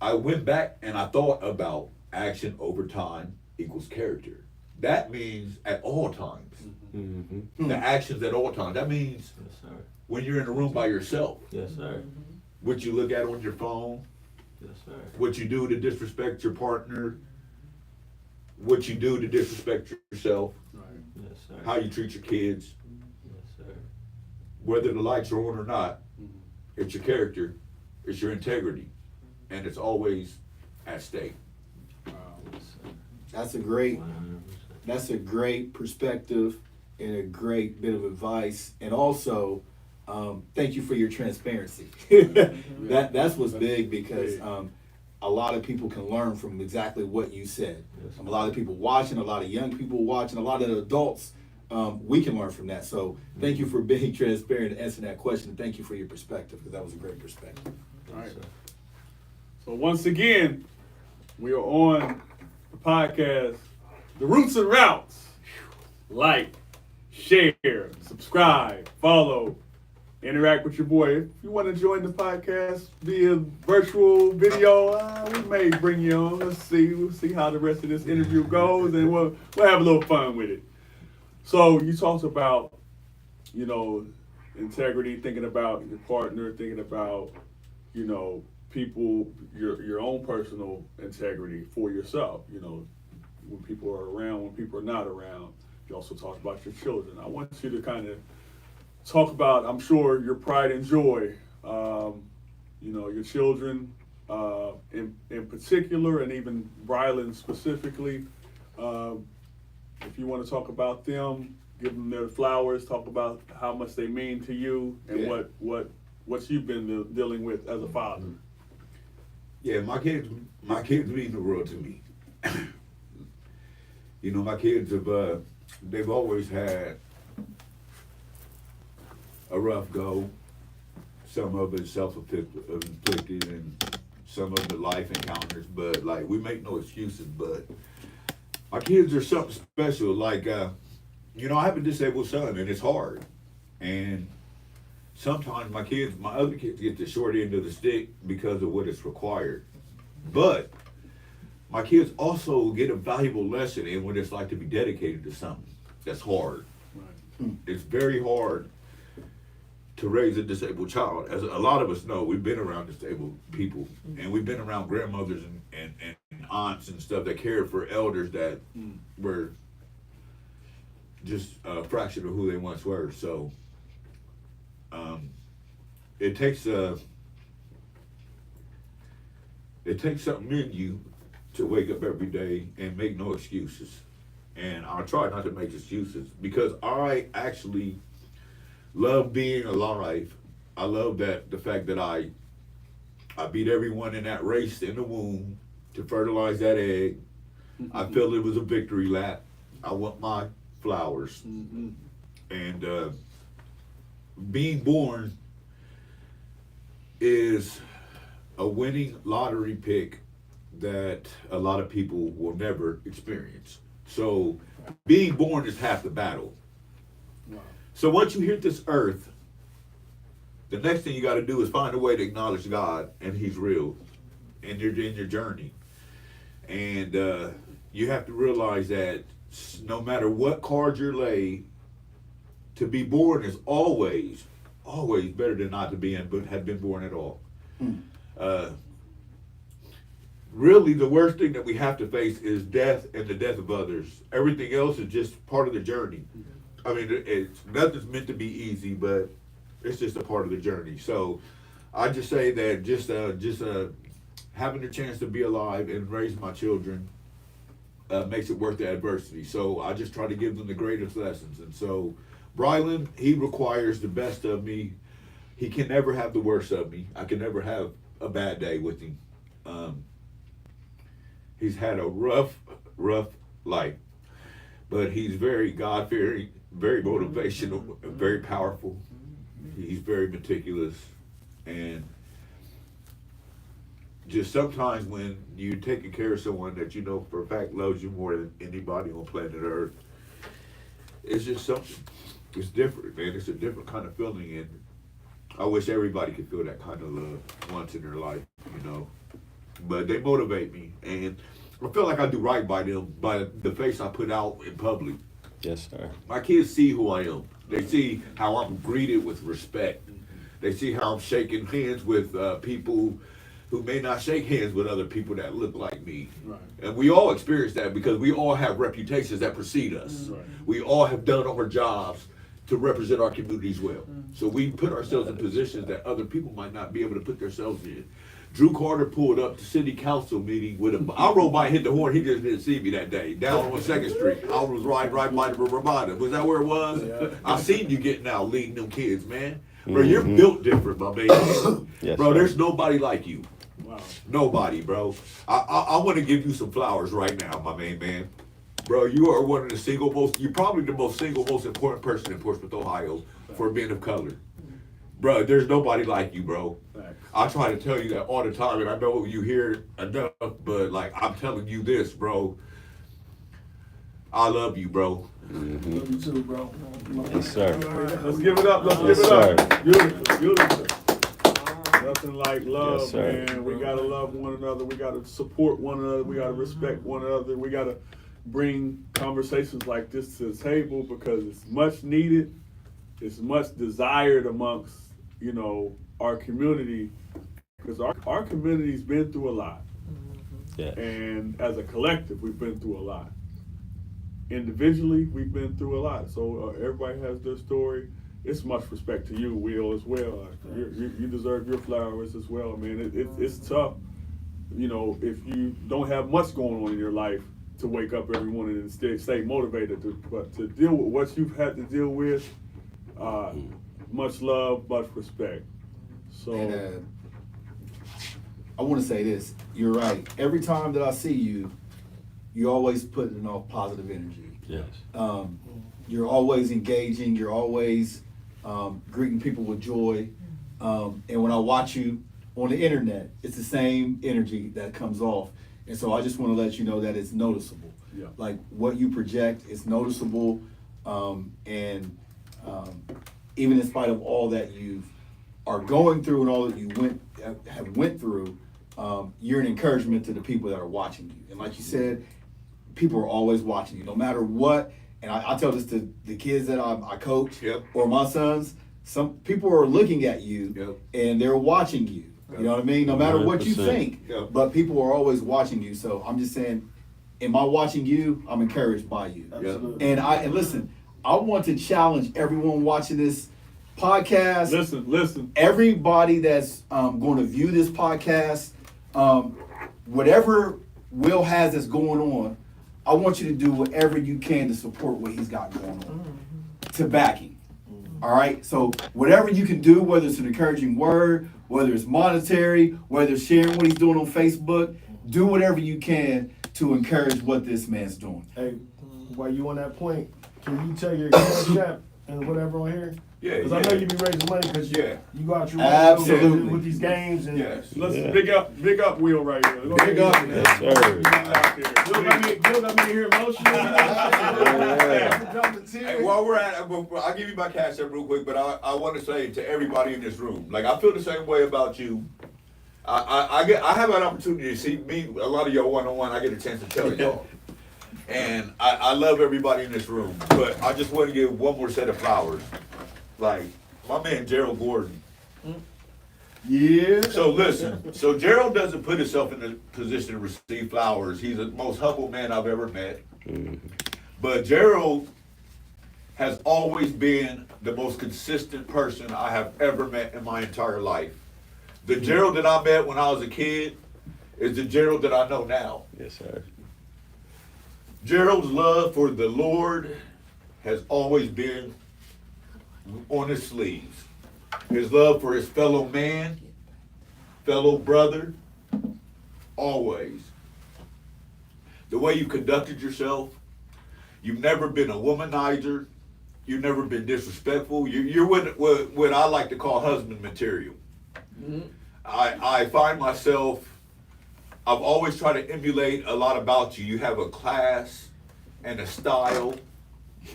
I went back and I thought about action over time equals character. That means at all times. Mm-hmm. The actions at all times. That means Yes, sir. when you're in a room by yourself, Yes, sir. what you look at on your phone, Yes, sir. what you do to disrespect your partner, what you do to disrespect yourself, Yes, sir. how you treat your kids, Yes, sir. whether the lights are on or not, it's your character, it's your integrity, and it's always at stake. Yes, sir. That's a great 100%. That's a great perspective and a great bit of advice. And also, thank you for your transparency. That's what's big, because a lot of people can learn from exactly what you said. Yes, A lot of people watching, a lot of young people watching, a lot of adults, we can learn from that. So thank you for being transparent and answering that question. And thank you for your perspective, because that was a great perspective. All right. Yes, sir. So once again, we are on the podcast, The Roots and Routes. Like, share, subscribe, follow, interact with your boy. If you want to join the podcast via virtual video, we may bring you on. We'll see how the rest of this interview goes, and we'll have a little fun with it. So you talked about, integrity, thinking about your partner, thinking about, people, your own personal integrity for yourself, when people are around, when people are not around. You also talked about your children. I want you to kind of talk about, I'm sure, your pride and joy, your children in particular, and even Brylan specifically. If you want to talk about them, give them their flowers, talk about how much they mean to you, and Yeah. what you've been dealing with as a father. Yeah, my kids mean the world to me. My kids they've always had a rough go. Some of it self-inflicted, and some of it life encounters. But we make no excuses. But my kids are something special. I have a disabled son, and it's hard. And sometimes my other kids get the short end of the stick because of what is required. But my kids also get a valuable lesson in what it's like to be dedicated to something that's hard. Right. It's very hard to raise a disabled child. As a lot of us know, we've been around disabled people, and we've been around grandmothers and aunts and stuff that cared for elders that were just a fraction of who they once were. So it takes something in you to wake up every day and make no excuses. And I try not to make excuses, because I actually love being alive. I love the fact that I beat everyone in that race in the womb to fertilize that egg. I feel it was a victory lap. I want my flowers. Mm-hmm. And being born is a winning lottery pick that a lot of people will never experience. So being born is half the battle. Wow. So once you hit this earth, the next thing you got to do is find a way to acknowledge God, and He's real in your journey. And you have to realize that no matter what card you're laid, to be born is always better than not to have been born at all. Really, the worst thing that we have to face is death and the death of others. Everything else is just part of the journey. I mean, nothing's meant to be easy, but it's just a part of the journey. So I just say that just having the chance to be alive and raise my children makes it worth the adversity. So I just try to give them the greatest lessons. And so Brylan, he requires the best of me. He can never have the worst of me. I can never have a bad day with him. He's had a rough life. but he's very God-fearing, very motivational, very powerful. He's very meticulous, and just sometimes when you're taking care of someone that you know for a fact loves you more than anybody on planet Earth, it's just something. It's different, man. It's a different kind of feeling, and I wish everybody could feel that kind of love once in their life, you know. But they motivate me, and I feel like I do right by them, by the face I put out in public. Yes, sir. My kids see who I am. They see how I'm greeted with respect. They see how I'm shaking hands with people who may not shake hands with other people that look like me. Right. And we all experience that because we all have reputations that precede us. Right. We all have done our jobs to represent our communities well. So we put ourselves in positions that other people might not be able to put themselves in. Drew Carter pulled up to city council meeting with him. I rode by and hit the horn. He just didn't see me that day. Down on 2nd Street. I was riding right by the Ramada. Was that where it was? Yeah. I seen you getting out leading them kids, man. Bro, you're built different, my man. Yes, Bro, sir. there's nobody like you. Wow. Nobody, bro. I want to give you some flowers right now, my main man. Bro, you are one of the you're probably the most important person in Portsmouth, Ohio for being of color. Bro, there's nobody like you, bro. Thanks. I try to tell you that all the time, and I know you hear enough, but like, I'm telling you this, bro. I love you, bro. Love you too, bro. Yes, sir. Let's give it up. Let's Yes, give it up. sir. Beautiful, beautiful. Nothing like love, Yes, sir. man. We gotta love one another. We gotta support one another. We gotta respect one another. We gotta bring conversations like this to the table because it's much needed. It's much desired amongst, you know, our community because our community's been through a lot. Yeah. And as a collective, we've been through a lot. Individually, we've been through a lot. So everybody has their story. It's much respect to you, Will, as well. You deserve your flowers as well, man. It's tough, you know, if you don't have much going on in your life to wake up every morning and stay motivated. But to deal with what you've had to deal with, much love, much respect. So. And I want to say this. You're right. Every time that I see you, you're always putting off positive energy. Yes. You're always engaging. You're always greeting people with joy. And when I watch you on the internet, it's the same energy that comes off. And so I just want to let you know that it's noticeable. Yeah. Like what you project is noticeable. Even in spite of all that you are going through and all that you have went through, you're an encouragement to the people that are watching you. And like you said, people are always watching you, no matter what. And I tell this to the kids that I coach Yep. or my sons. Some people are looking at you Yep. and they're watching you. You know what I mean? No matter what you 100%. think, Yep. but people are always watching you. So I'm just saying, am I watching you? I'm encouraged by you. Absolutely. And listen, I want to challenge everyone watching this podcast. Listen. Everybody that's going to view this podcast, whatever Will has that's going on, I want you to do whatever you can to support what he's got going on, to back him. All right? So whatever you can do, whether it's an encouraging word, whether it's monetary, whether it's sharing what he's doing on Facebook, do whatever you can to encourage what this man's doing. Hey, while you on that point, can you tell your cash app and whatever on here? Yeah, Because I know you be raising money because Yeah. you go out your way Absolutely. with these games and Yes. Let's Yeah. big up Will right here. Big up. Yes, sir. Gil got me here emotional. Hey, while we're at it, I'll give you my cash app real quick, but I want to say to everybody in this room, like I feel the same way about you. I have an opportunity to see me, a lot of y'all one-on-one, I get a chance to tell y'all. And I love everybody in this room, but I just want to give one more set of flowers. Like, my man Gerald Gordon. Yeah. So listen, so Gerald doesn't put himself in a position to receive flowers. He's the most humble man I've ever met. But Gerald has always been the most consistent person I have ever met in my entire life. The Gerald that I met when I was a kid is the Gerald that I know now. Yes, sir. Gerald's love for the Lord has always been on his sleeves. His love for his fellow man, fellow brother, always. The way you conducted yourself, You've never been a womanizer. You've never been disrespectful. You're what I like to call husband material. I find myself, I've always tried to emulate a lot about you. You have a class and a style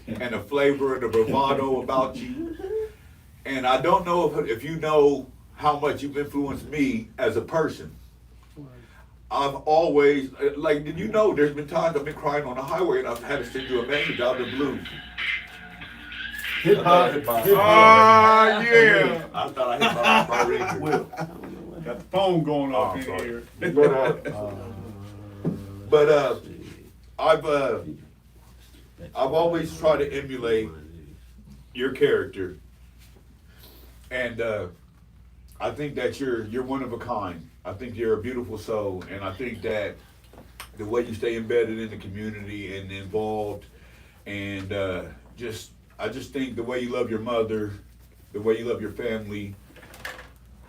and a flavor and a bravado about you. And I don't know if you know how much you've influenced me as a person. I've always, like, did you know there's been times I've been crying on the highway and I've had to send you a message out of the blue. Hip hop. Ah, yeah. I thought I hit my record. Will. Got the phone going off Oh, in sorry. here. But I've always tried to emulate your character, and I think that you're one of a kind. I think you're a beautiful soul, and I think that the way you stay embedded in the community and involved, and I just think the way you love your mother, the way you love your family,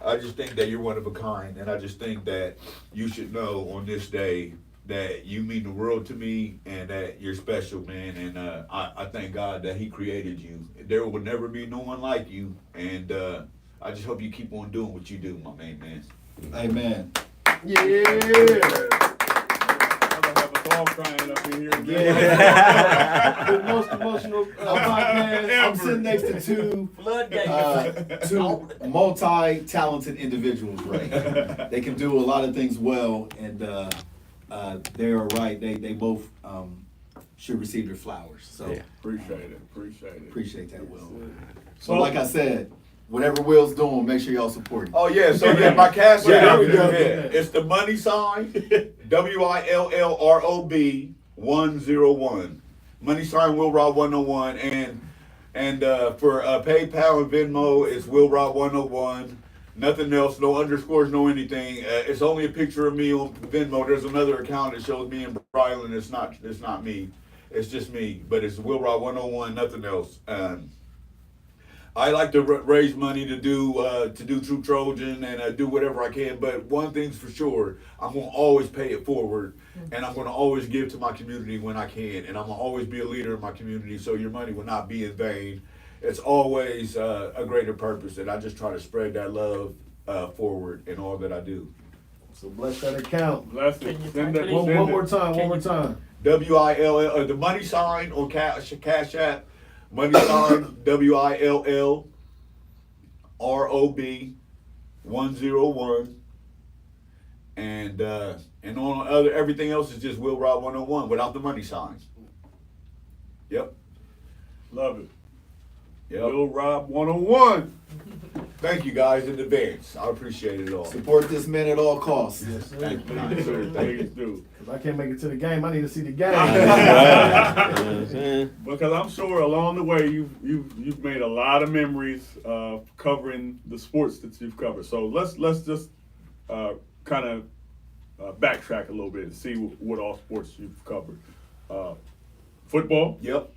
I just think that you're one of a kind, and I just think that you should know on this day that you mean the world to me and that you're special, man. And I thank God that He created you. There will never be no one like you, and I just hope you keep on doing what you do, my main man. Amen. Yeah. I'm gonna have us all crying up in here. The most emotional podcast. I'm sitting next to two multi-talented individuals, right? They can do a lot of things well, and they are right. They both should receive their flowers. So Yeah. appreciate that, Will. So, So like I said, whatever Will's doing, make sure y'all support him. Oh yeah, so yeah, my cash app. Yeah, there we go. Yeah, it's the money sign WILLROB 101. Money sign Will Rob 101, and for PayPal and Venmo it's Will Rob 101. Nothing else, no underscores, no anything. It's only a picture of me on Venmo. There's another account that shows me in Bryland. It's not me. It's just me. But it's Will Rob 101. Nothing else. I like to raise money to do True Trojan and do whatever I can. But one thing's for sure, I'm gonna always pay it forward, and I'm gonna always give to my community when I can, and I'm gonna always be a leader in my community. So your money will not be in vain. It's always a greater purpose, and I just try to spread that love forward in all that I do. So bless that account. bless it. Send that, One send more it. time. WILL, the money sign on Cash App, money sign WILLROB 101, and on everything else is just Will Rob 101 without the money signs. Yep. Love it. Yep. Will Rob 101. Thank you guys in advance. I appreciate it all. Support this man at all costs. Yes, sir. Thank you. Please do. Thank Please do. If I can't make it to the game, I need to see the game. You know what I'm saying? Because I'm sure along the way you've made a lot of memories covering the sports that you've covered. So let's just kind of backtrack a little bit and see what all sports you've covered. Football, Yep.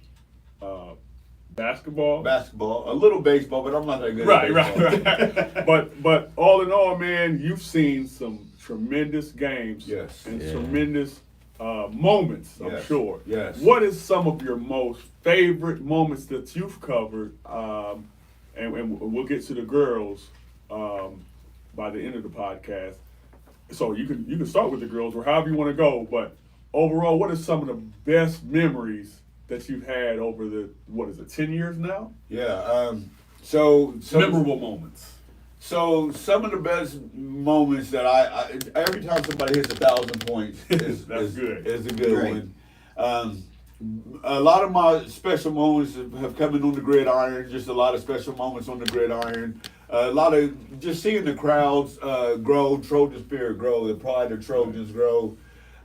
basketball. Basketball, a little baseball, but I'm not that good Right, at baseball. right. But all in all, man, you've seen some tremendous games. Yes. And Yeah. tremendous moments, I'm Yes. sure. Yes. What is some of your most favorite moments that you've covered? And we'll get to the girls by the end of the podcast. So you can start with the girls or however you want to go. But overall, what are some of the best memories that you've had over the 10 years now? Yeah. So Memorable moments. So some of the best moments that I every time somebody hits 1,000 points is That's good. Is a good Great. one. A lot of my special moments have come in on the gridiron. Just a lot of special moments on the gridiron. A lot of just seeing the crowds grow, Trojan spirit grow, the pride of Trojans grow.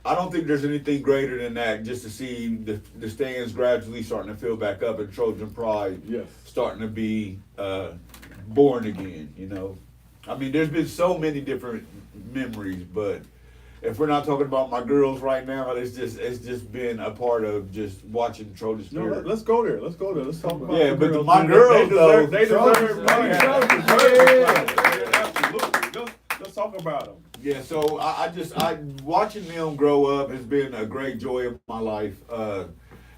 I don't think there's anything greater than that. Just to see the stands gradually starting to fill back up and Trojan pride Yes. starting to be born again, you know. I mean, there's been so many different memories, but if we're not talking about my girls right now, it's just been a part of just watching Trojan No, spirit. let's go there. Let's talk about Yeah, the but girls. my girls, though, they deserve Trojans, right. Trojans, Yeah, absolutely. Let's talk about them. Yeah, so I watching them grow up has been a great joy of my life.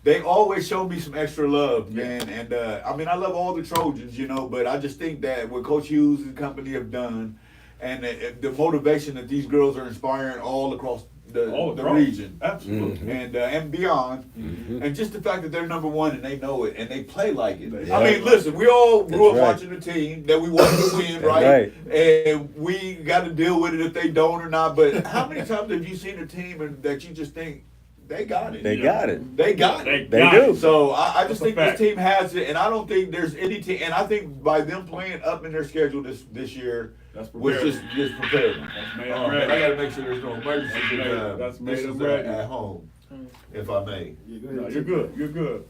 they always show me some extra love, man. And I mean, I love all the Trojans, you know, but I just think that what Coach Hughes and company have done, and the motivation that these girls are inspiring all across the region, Absolutely. and beyond, and just the fact that they're number one and they know it and they play like it. Yeah. I mean, listen, we all grew up That's right. watching the team that we wanted to win, right? right. And we got to deal with it if they don't or not. But how many times have you seen a team and that you just think they got it? They got it. They got it. They got do. it. So I just That's a think this fact. team has it, and I don't think there's any team. And I think by them playing up in their schedule this year That's was prepared. just prepared them. That's made But ready. I got to make sure there's no emergencies. That's made- that's made this them is ready. at home, if I may. No, you're good. You're good.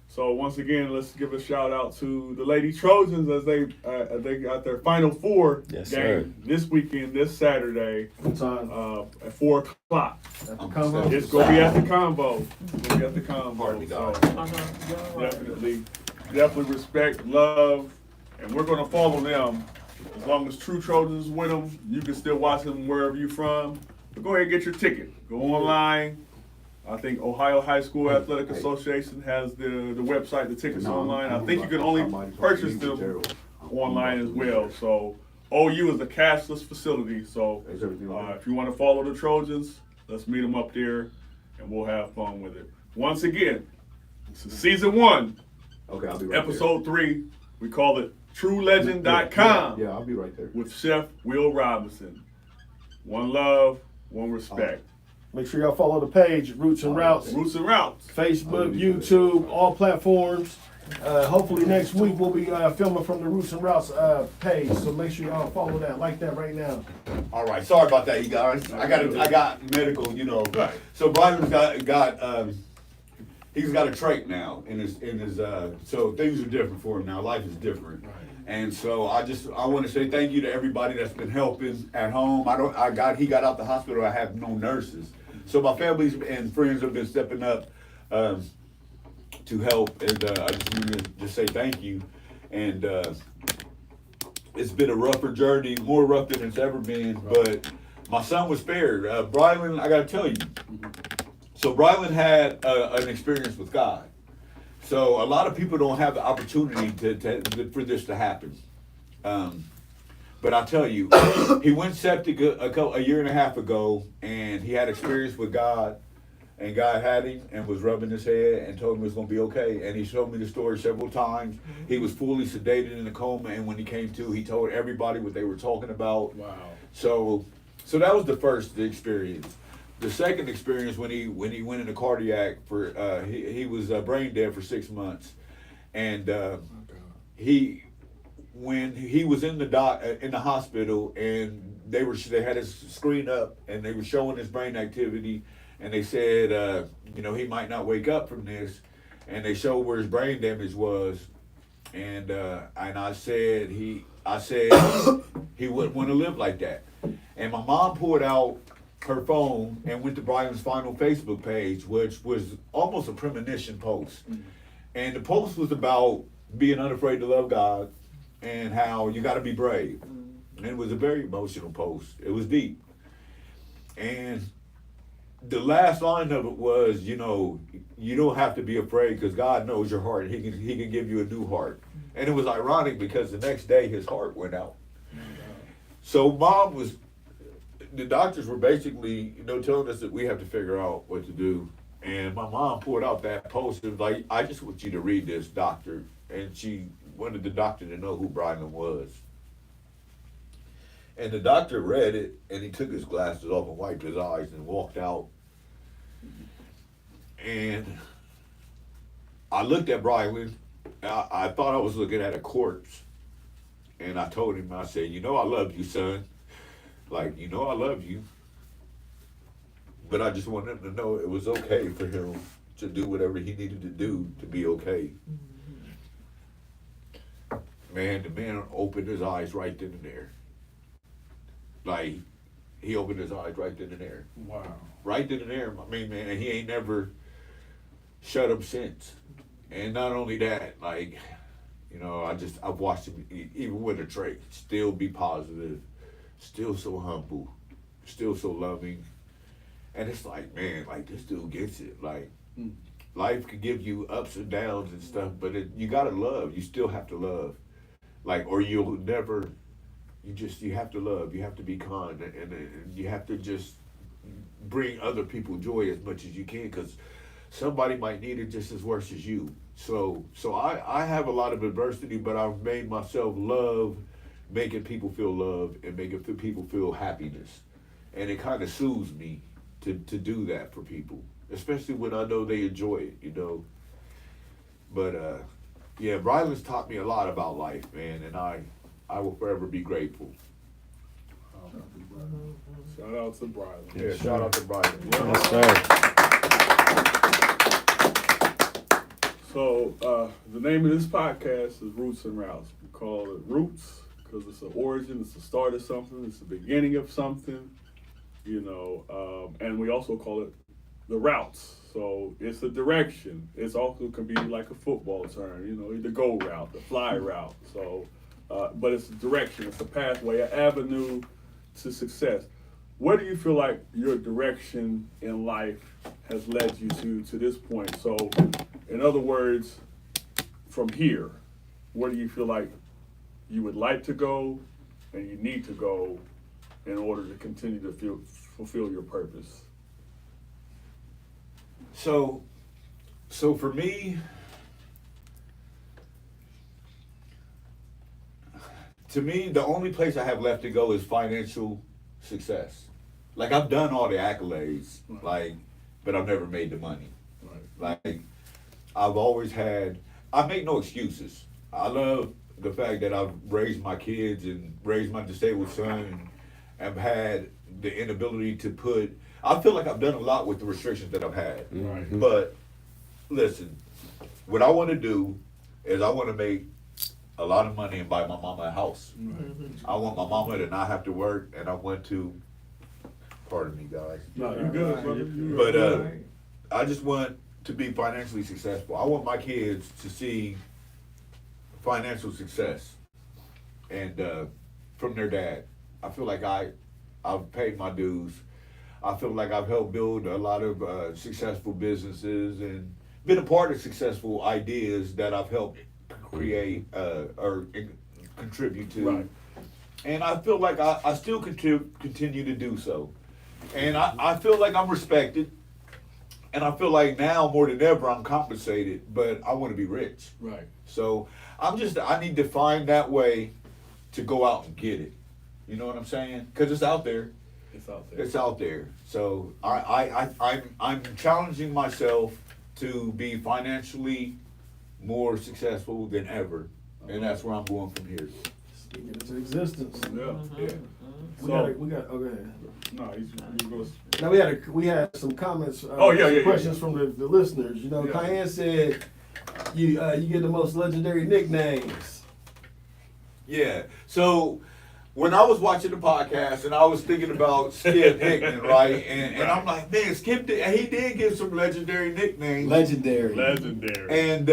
So once again, let's give a shout out to the Lady Trojans as they got their Final Four Yes, game this weekend, this Saturday, What time? at 4 o'clock. At the I'm combo? upset. It's gonna be at the combo. It's gonna be at the combo. Pardon me, So dog. definitely respect, love, and we're gonna follow them. As long as True Trojans win them, you can still watch them wherever you're from. But go ahead and get your ticket. Go online. I think Ohio High School Athletic Association has the website, the tickets online. I think you can only purchase them online as well. So OU is a cashless facility. So if you want to follow the Trojans, let's meet them up there, and we'll have fun with it. Once again, this is season 1, Okay, I'll be right episode 3. We call it TrueLegend.com there. Yeah, I'll be right there. with Chef Will Robinson. One love, one respect. Make sure y'all follow the page, Roots and Routes. Roots and Routes. Facebook, YouTube, all platforms. Hopefully next week we'll be filming from the Roots and Routes page. So make sure y'all follow that, like that right now. All right, sorry about that, you guys. I got medical, you know. Right. So Brian's got he's got a trait now in his so things are different for him now. Life is different. And so I want to say thank you to everybody that's been helping at home. He got out the hospital. I have no nurses. So my families and friends have been stepping up to help, and I just want to just say thank you. And it's been a rougher journey, more rough than it's ever been, but my son was spared. Brylan, I got to tell you. So Brylan had an experience with God. So a lot of people don't have the opportunity for this to happen. But I tell you, he went septic a year and a half ago, and he had experience with God, and God had him and was rubbing his head and told him it was going to be okay. And he showed me the story several times. He was fully sedated in a coma, and when he came to, he told everybody what they were talking about. Wow. So that was the first experience. The second experience when he went into cardiac for he was brain dead for 6 months, and when he was in the hospital, and they had his screen up and they were showing his brain activity, and they said he might not wake up from this, and they showed where his brain damage was, and I said he wouldn't want to live like that, and my mom pulled out her phone and went to Brian's final Facebook page, which was almost a premonition post. And the post was about being unafraid to love God and how you got to be brave. And it was a very emotional post. It was deep. And the last line of it was, you don't have to be afraid because God knows your heart. He can give you a new heart. And it was ironic because the next day his heart went out. So the doctors were basically, telling us that we have to figure out what to do. And my mom pulled out that post and was like, I just want you to read this, doctor. And she wanted the doctor to know who Brian was. And the doctor read it, and he took his glasses off and wiped his eyes and walked out. And I looked at Brian. I thought I was looking at a corpse. And I told him, I said, I love you, son. Like, I love you. But I just wanted him to know it was okay for him to do whatever he needed to do to be okay. Man, the man opened his eyes right then and there. Like, he opened his eyes right then and there. Wow. Right then and there. I mean, man, he ain't never shut them since. And not only that, like, I've watched him, even with a trait, still be positive. Still so humble, still so loving, and it's like, man, like this dude gets it. Like, life could give you ups and downs and stuff, but you gotta love. You still have to love, like, or you'll never. You have to love. You have to be kind, and you have to just bring other people joy as much as you can, because somebody might need it just as worse as you. So I have a lot of adversity, but I've made myself love making people feel love and making people feel happiness, and it kind of soothes me to do that for people, especially when I know they enjoy it, you know. But yeah, Ryland's taught me a lot about life, man, and I will forever be grateful. Shout out to Brian. Yeah, shout out to Brian. Yes, sir. So the name of this podcast is Roots and Routes. We call it Roots because it's the origin, it's the start of something, it's the beginning of something, you know, and we also call it the routes. So it's a direction. It's also can be like a football term, you know, the go route, the fly route. So, but it's a direction, it's a pathway, an avenue to success. Where do you feel like your direction in life has led you to this point? So, in other words, from here, where do you feel like you would like to go and you need to go in order to continue to fulfill your purpose? So for me, the only place I have left to go is financial success. Like, I've done all the accolades, like, but I've never made the money. Right. Like, I've always I make no excuses. I love the fact that I've raised my kids and raised my disabled son, and I've had the inability to I feel like I've done a lot with the restrictions that I've had. Right. But listen, what I want to do is I want to make a lot of money and buy my mama a house. Right. I want my mama to not have to work, and I want to, pardon me, guys. No, you're good, brother. But I just want to be financially successful. I want my kids to see financial success, and from their dad. I feel like I've paid my dues. I feel like I've helped build a lot of successful businesses and been a part of successful ideas that I've helped create or contribute to. Right. And I feel like I still continue to do so. And I feel like I'm respected. And I feel like now more than ever I'm compensated, but I want to be rich. Right. So I need to find that way to go out and get it. You know what I'm saying? Because it's out there. It's out there. It's out there. So I'm challenging myself to be financially more successful than ever. And that's where I'm going from here. Speak it into existence. Yeah. Yeah. We got. Oh, go ahead. No, you go. Now we had some comments. Questions from the listeners. You know, Yeah. Cayenne said you get the most legendary nicknames. Yeah. So when I was watching the podcast and I was thinking about Skip Hickman, right? And I'm like, man, Skip he did give some legendary nicknames. Legendary. Legendary. And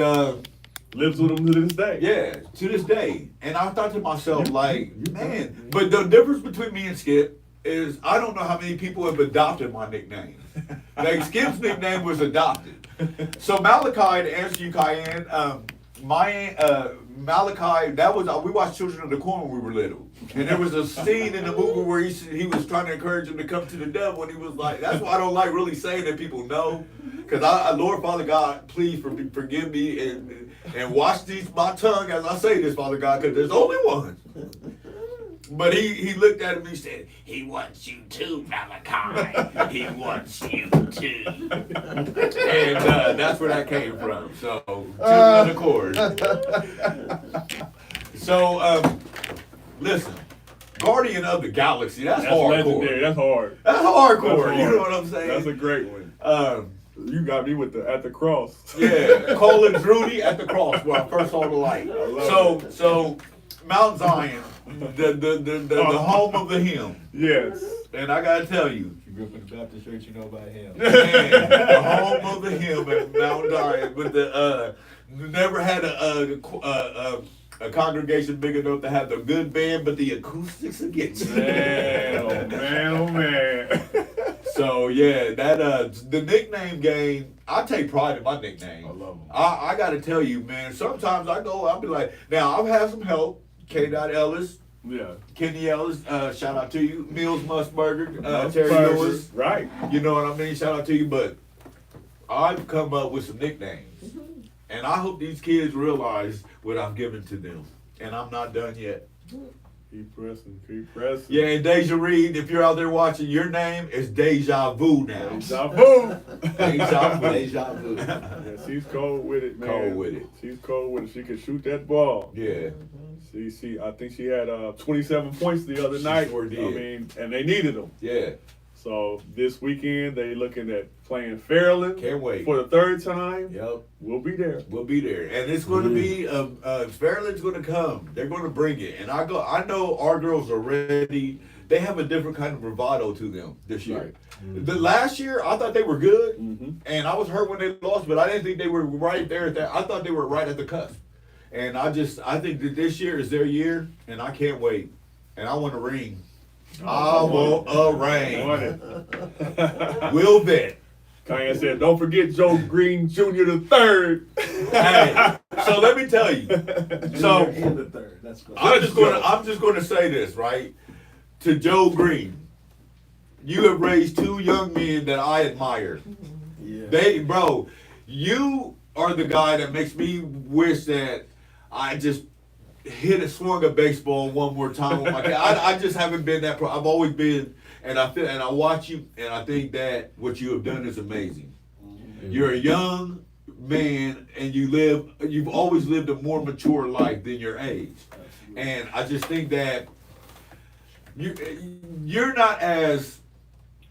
Lives with him to this day. yeah, to this day. And I thought to myself, like, man, but the difference between me and Skip is I don't know how many people have adopted my nickname. Like, Skip's nickname was adopted. So Malachi, to answer you, Cayenne, Malachi, we watched Children of the Corn when we were little. And there was a scene in the movie where he was trying to encourage him to come to the devil, and he was like, that's why I don't like really saying that people know. Because Lord Father God, please forgive me and wash my tongue as I say this, Father God, because there's only one. But he looked at him and he said, he wants you too, Malachi. He wants you too. And that's where that came from. So, Children of the Corn. So, listen, Guardian of the Galaxy, that's hardcore. Legendary. That's hard. That's hardcore, That's you hard. know what I'm saying? That's a great one. You got me with at the cross. Yeah, Colin Drudy at the cross where I first saw the light. So Mount Zion, the home of the hymn. Yes. And I gotta tell you, If you grew up in the Baptist church, you know about him. man, the home of the hymn at Mount Zion, but never had a congregation big enough to have the good band, but the acoustics against it. Man, oh man, oh man. So So yeah, that the nickname game. I take pride in my nickname. I love 'em. I got to tell you, man. Sometimes I'll be like, now I've had some help. K. Ellis, Yeah. Kenny Ellis, shout out to you. Mills Musburger, Terry Lewis. Right. You know what I mean? Shout out to you. But I've come up with some nicknames, and I hope these kids realize what I'm giving to them. And I'm not done yet. Keep pressing. Keep pressing. Yeah, and Deja Reed, if you're out there watching, your name is Deja Vu now. Deja vu. Deja Vu. Deja vu. Yeah, she's cold with it, man. Cold with it. She's cold with it. She can shoot that ball. Yeah. I think she had 27 points the other She night. sure did. I mean, and they needed them. Yeah. So this weekend they looking at playing Fairland. Can't wait. For the third time. Yep. We'll be there. We'll be there. And it's going to be, Fairland's going to come. They're going to bring it. And I know our girls are ready. They have a different kind of bravado to them this year. Right. The last year, I thought they were good. Mm-hmm. And I was hurt when they lost, but I didn't think they were right there at that. I thought they were right at the cusp. And I think that this year is their year, and I can't wait. And I want a ring. I want a ring. Want it. Will bet. Kanye said, "Don't forget Joe Green Jr. the third." Hey, so let me tell you. So in the third. That's fine. I'm just gonna say this, right? To Joe Green, you have raised two young men that I admire. Yeah. You are the guy that makes me wish that I just swung a baseball one more time with my kid. I just haven't been that I've always been, and I watch you, and I think that what you have done is amazing. You're a young man, and you've always lived a more mature life than your age. And I just think that you're not as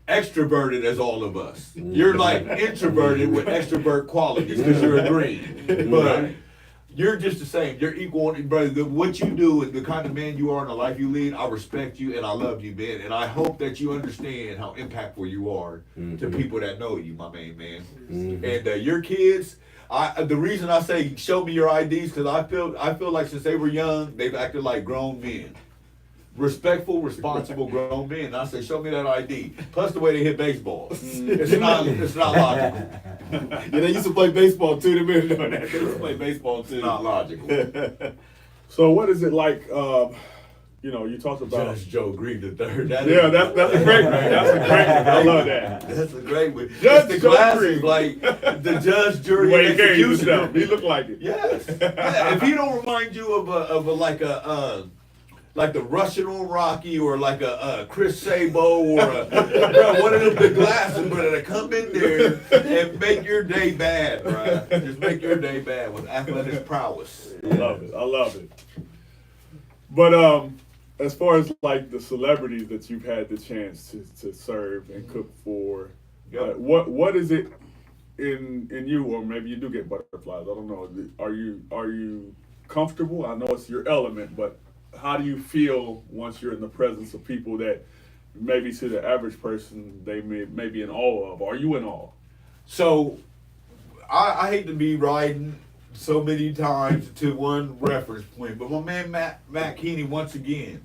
extroverted as all of us. You're like introverted with extrovert qualities because you're a Green. But you're just the same. You're equal, brother. What you do and the kind of man you are and the life you lead, I respect you and I love you, man. And I hope that you understand how impactful you are to people that know you, my main man. And your kids, the reason I say show me your IDs because I feel like since they were young, they've acted like grown men. Respectful, responsible grown men. And I say, show me that ID. Plus the way they hit baseball. It's not logical. Yeah, they used to play baseball too. They been doing that. They used to play baseball too. It's not logical. So what is it like? You talked about. Judge Joe Green the third. That's a great one. That's a great one. I love that. That's a great one. Judge the Joe glasses, Green. like the judge, jury, Wait, and he carried executioner. himself. He looked like it. Yes. If he don't remind you of like the Russian on Rocky or like a Chris Sabo or one of them big glasses, bro, that come in there and make your day bad, bro. Just make your day bad with athletic prowess. I love it. But as far as like the celebrities that you've had the chance to serve and cook for, what is it in you, or maybe you do get butterflies? I don't know. Are you comfortable? I know it's your element, but how do you feel once you're in the presence of people that maybe to the average person they may be in awe of? Are you in awe? So I hate to be riding so many times to one reference point, but my man Matt Keeney, once again,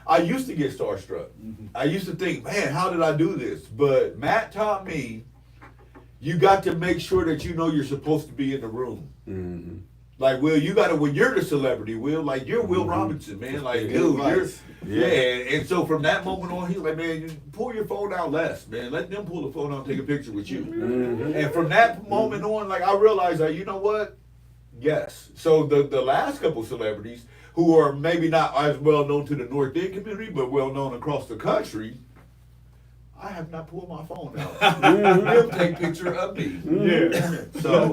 I used to get starstruck. I used to think, man, how did I do this? But Matt taught me, you got to make sure that you know you're supposed to be in the room. Like, Will, you gotta, when you're the celebrity, Will, like, you're Will Robinson, man. Like, dude, you're, and so from that moment on, he's like, man, you pull your phone out less, man. Let them pull the phone out and take a picture with you. And from that moment on, like, I realized, like, you know what? Yes. So the last couple celebrities who are maybe not as well known to the North End community, but well known across the country, I have not pulled my phone out. They'll take a picture of me. Yeah. So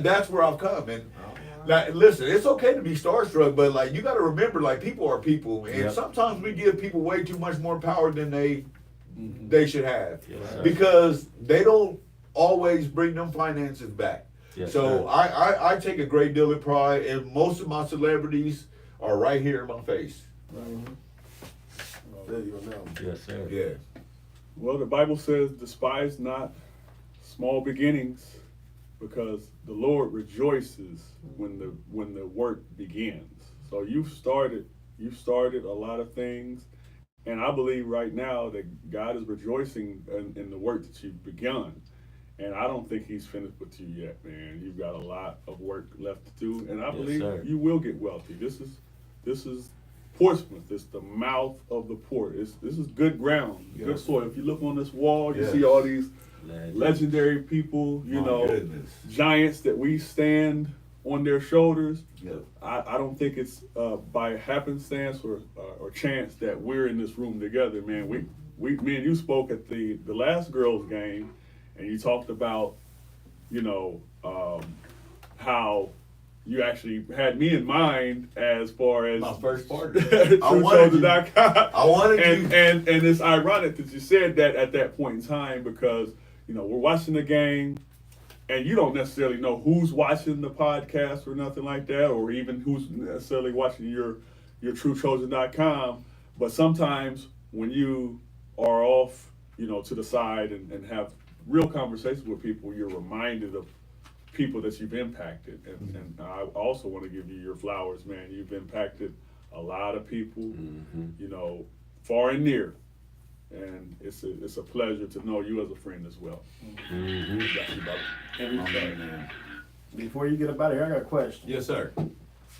that's where I've come. And like, listen, it's okay to be starstruck, but like you got to remember, like people are people, and sometimes we give people way too much more power than they should have because they don't always bring them finances back. So I take a great deal of pride, and most of my celebrities are right here in my face. Yes, sir. Yeah. Well, the Bible says, despise not small beginnings, because the Lord rejoices when the work begins. So you've started a lot of things, And I believe right now that God is rejoicing in the work that you've begun. And I don't think he's finished with you yet, man. You've got a lot of work left to do, and I believe sir. you will get wealthy. This is Portsmouth. It's the mouth of the port. This is good ground, good soil. If you look on this wall, you see all these legendary people, My goodness. giants that we stand on their shoulders. Yeah. I don't think it's by happenstance or chance that we're in this room together, man. Me and you spoke at the last girls' game, and you talked about, how you actually had me in mind as far as My first partner. TrueChosen.com. I wanted you. And it's ironic that you said that at that point in time because, we're watching the game and you don't necessarily know who's watching the podcast or nothing like that, or even who's necessarily watching your TrueChosen.com. But sometimes when you are off, to the side and have real conversations with people, you're reminded of people that you've impacted. And I also want to give you your flowers, man. You've impacted a lot of people, far and near. And it's a pleasure to know you as a friend as well. Mm-hmm. Got you, brother. Man. Before you get up out of here, I got a question. Yes, sir.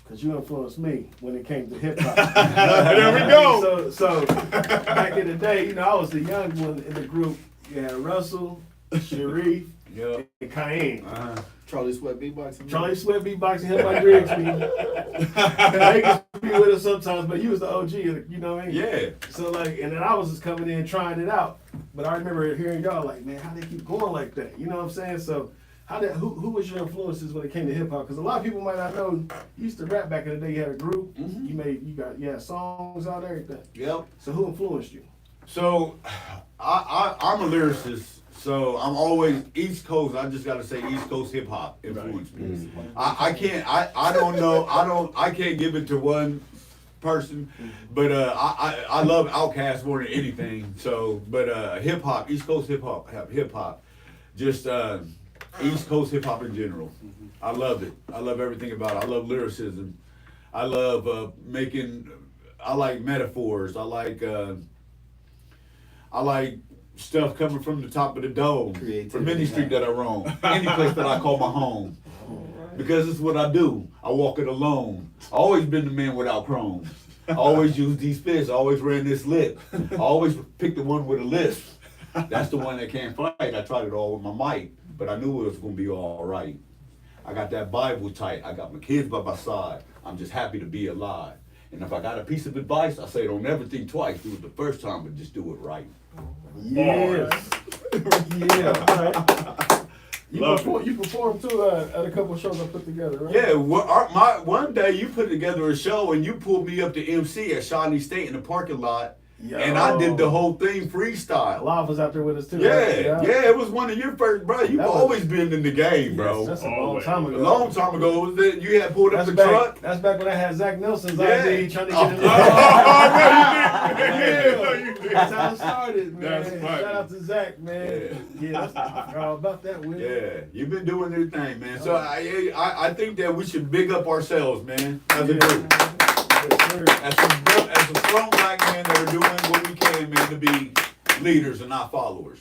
Because you influenced me when it came to hip hop. There we go. So back in the day, I was the young one in the group. You had Russell, Sharif, Yep. and Cayenne. Charlie Sweat beatboxing. Charlie Sweat beatboxing, him by Grigsby. They used to be with us sometimes, but you was the OG, you know what I mean? Yeah. So and then I was just coming in trying it out. But I remember hearing y'all like, man, how they keep going like that? You know what I'm saying? So who was your influences when it came to hip hop? Because a lot of people might not know you used to rap back in the day. You had a group. Mm-hmm. You had songs out, everything. Yep. So who influenced you? So I'm a lyricist. So I'm always East Coast. I just gotta say East Coast hip hop influenced me. I can't. I don't know. I can't give it to one person, but I love Outkast more than anything. So, but hip hop, East Coast hip hop, just East Coast hip hop in general. I love it. I love everything about it. I love lyricism. I love making. I like metaphors. I like stuff coming from the top of the dome, from any street that I roam, any place that I call my home. Because it's what I do. I walk it alone. I always been the man without chrome. I always use these fists. I always ran this lip. I always pick the one with a lisp. That's the one that can't fight. I tried it all with my might, but I knew it was going to be all right. I got that Bible tight. I got my kids by my side. I'm just happy to be alive. And if I got a piece of advice, I say don't never think twice. Do it the first time, but just do it right. Yes. Yeah. Love You performed too at a couple of shows I put together, right? Yeah, one day you put together a show and you pulled me up to MC at Shawnee State in the parking lot, and I did the whole thing freestyle. Live was out there with us too. Yeah, right? yeah, it was one of your first, bro. You've That was- always been in the game, bro. Yes, that's a long Always. time A ago. long time ago, was that you had pulled up That's the back. truck. That's back when I had Zach Nelson's Yeah. ID trying to Oh, get in the That's how it started, man. That's funny. Shout out to Zach, man. Yeah, I forgot all about that, Will. Yeah, you've been doing your thing, man. So I think that we should big up ourselves, man, as a group. Yes, sir. As a strong black men that are doing what we can, man, to be leaders and not followers.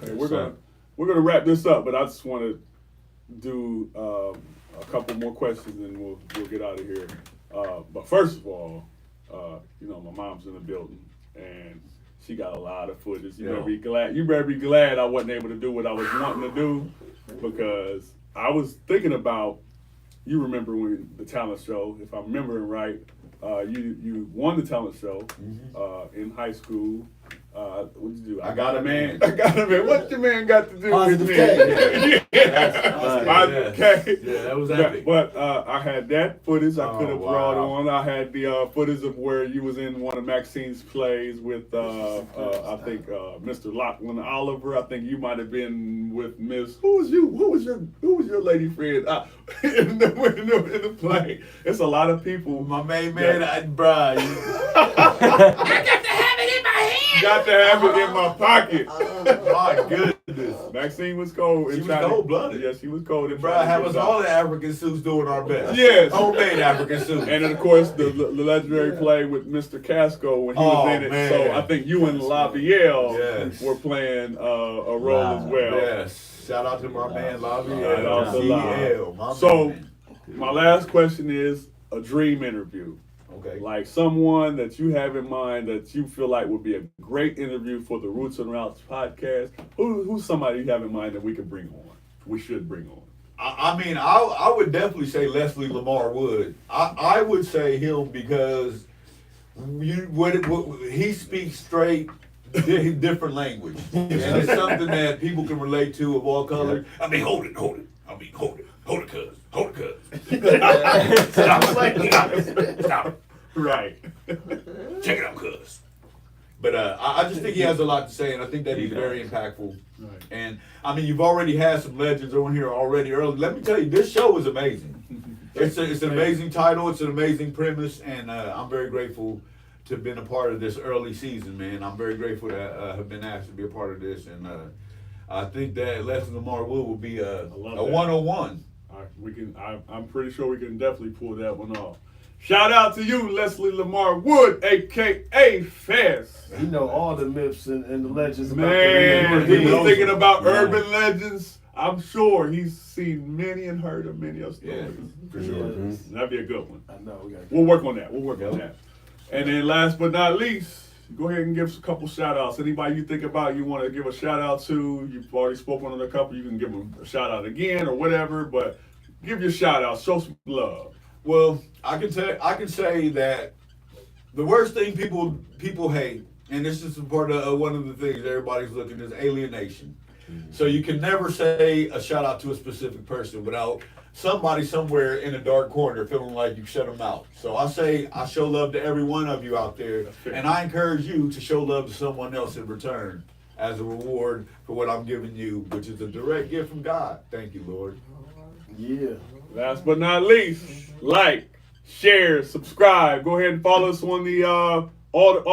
Okay, we're gonna wrap this up, but I just want to do a couple more questions and we'll get out of here. But first of all, my mom's in the building and she got a lot of footage. You better be glad I wasn't able to do what I was wanting to do, because I was thinking about. You remember when the talent show? If I'm remembering right, you won the talent show in high school. What did you do? I got a man. I got a man. What your man got to do Positive with me? K. Positive K. Yeah, that was epic. But I had that footage I could have wow. brought on. I had the footage of where you was in one of Maxine's plays with I think Mr. Lachlan Oliver. I think you might have been with Miss. Who was your lady friend in the play? It's a lot of people. My main man, bruh. Got to have it in my pocket. My goodness. Maxine was cold. She in was China. cold-blooded. Yeah, she was cold. Bro, have us all the African suits doing our best. Yes. Homemade African suits. And then, of course, the legendary play with Mr. Casco when he Oh, was in it. man. So I think you and Lavielle Yes. were playing a role as well. Yes. Shout out to my man, Lobby. Shout out to CL, my So, man. my last question is a dream interview. Okay. Like someone that you have in mind that you feel like would be a great interview for the Roots and Routes podcast. Who's somebody you have in mind that we could bring on? We should bring on. I would definitely say Leslie Lamar Wood. I would say him because he speaks straight different language, and it's something that people can relate to of all colors. I mean, hold it, cuz. Stop. Right. Check it out, cuz. But I just think he has a lot to say, and I think that he's very impactful. Right. And I mean, you've already had some legends on here already early. Let me tell you, this show is amazing. It's an amazing title. It's an amazing premise, and I'm very grateful to have been a part of this early season, man. I'm very grateful to have been asked to be a part of this, and I think that Leslie Lamar Wood will be a love that. 101. I'm pretty sure we can definitely pull that one off. Shout out to you, Leslie Lamar Wood, aka Fez. You know all the myths and the legends. Man, about he was thinking the about urban legends. I'm sure he's seen many and heard of many of Yeah, stories. for sure. That'd be a good one. I know we got. We'll work on that. And then last but not least, go ahead and give us a couple shout outs. Anybody you think about you want to give a shout out to, you've already spoken on a couple, you can give them a shout out again or whatever, but give your shout out, show some love. Well, I can say that the worst thing people hate, and this is part of one of the things everybody's looking is alienation. So you can never say a shout out to a specific person without somebody somewhere in a dark corner feeling like you shut them out. So I say I show love to every one of you out there, and I encourage you to show love to someone else in return as a reward for what I'm giving you, which is a direct gift from God. Thank you, Lord. Yeah. Last but not least, like, share, subscribe. Go ahead and follow us on the all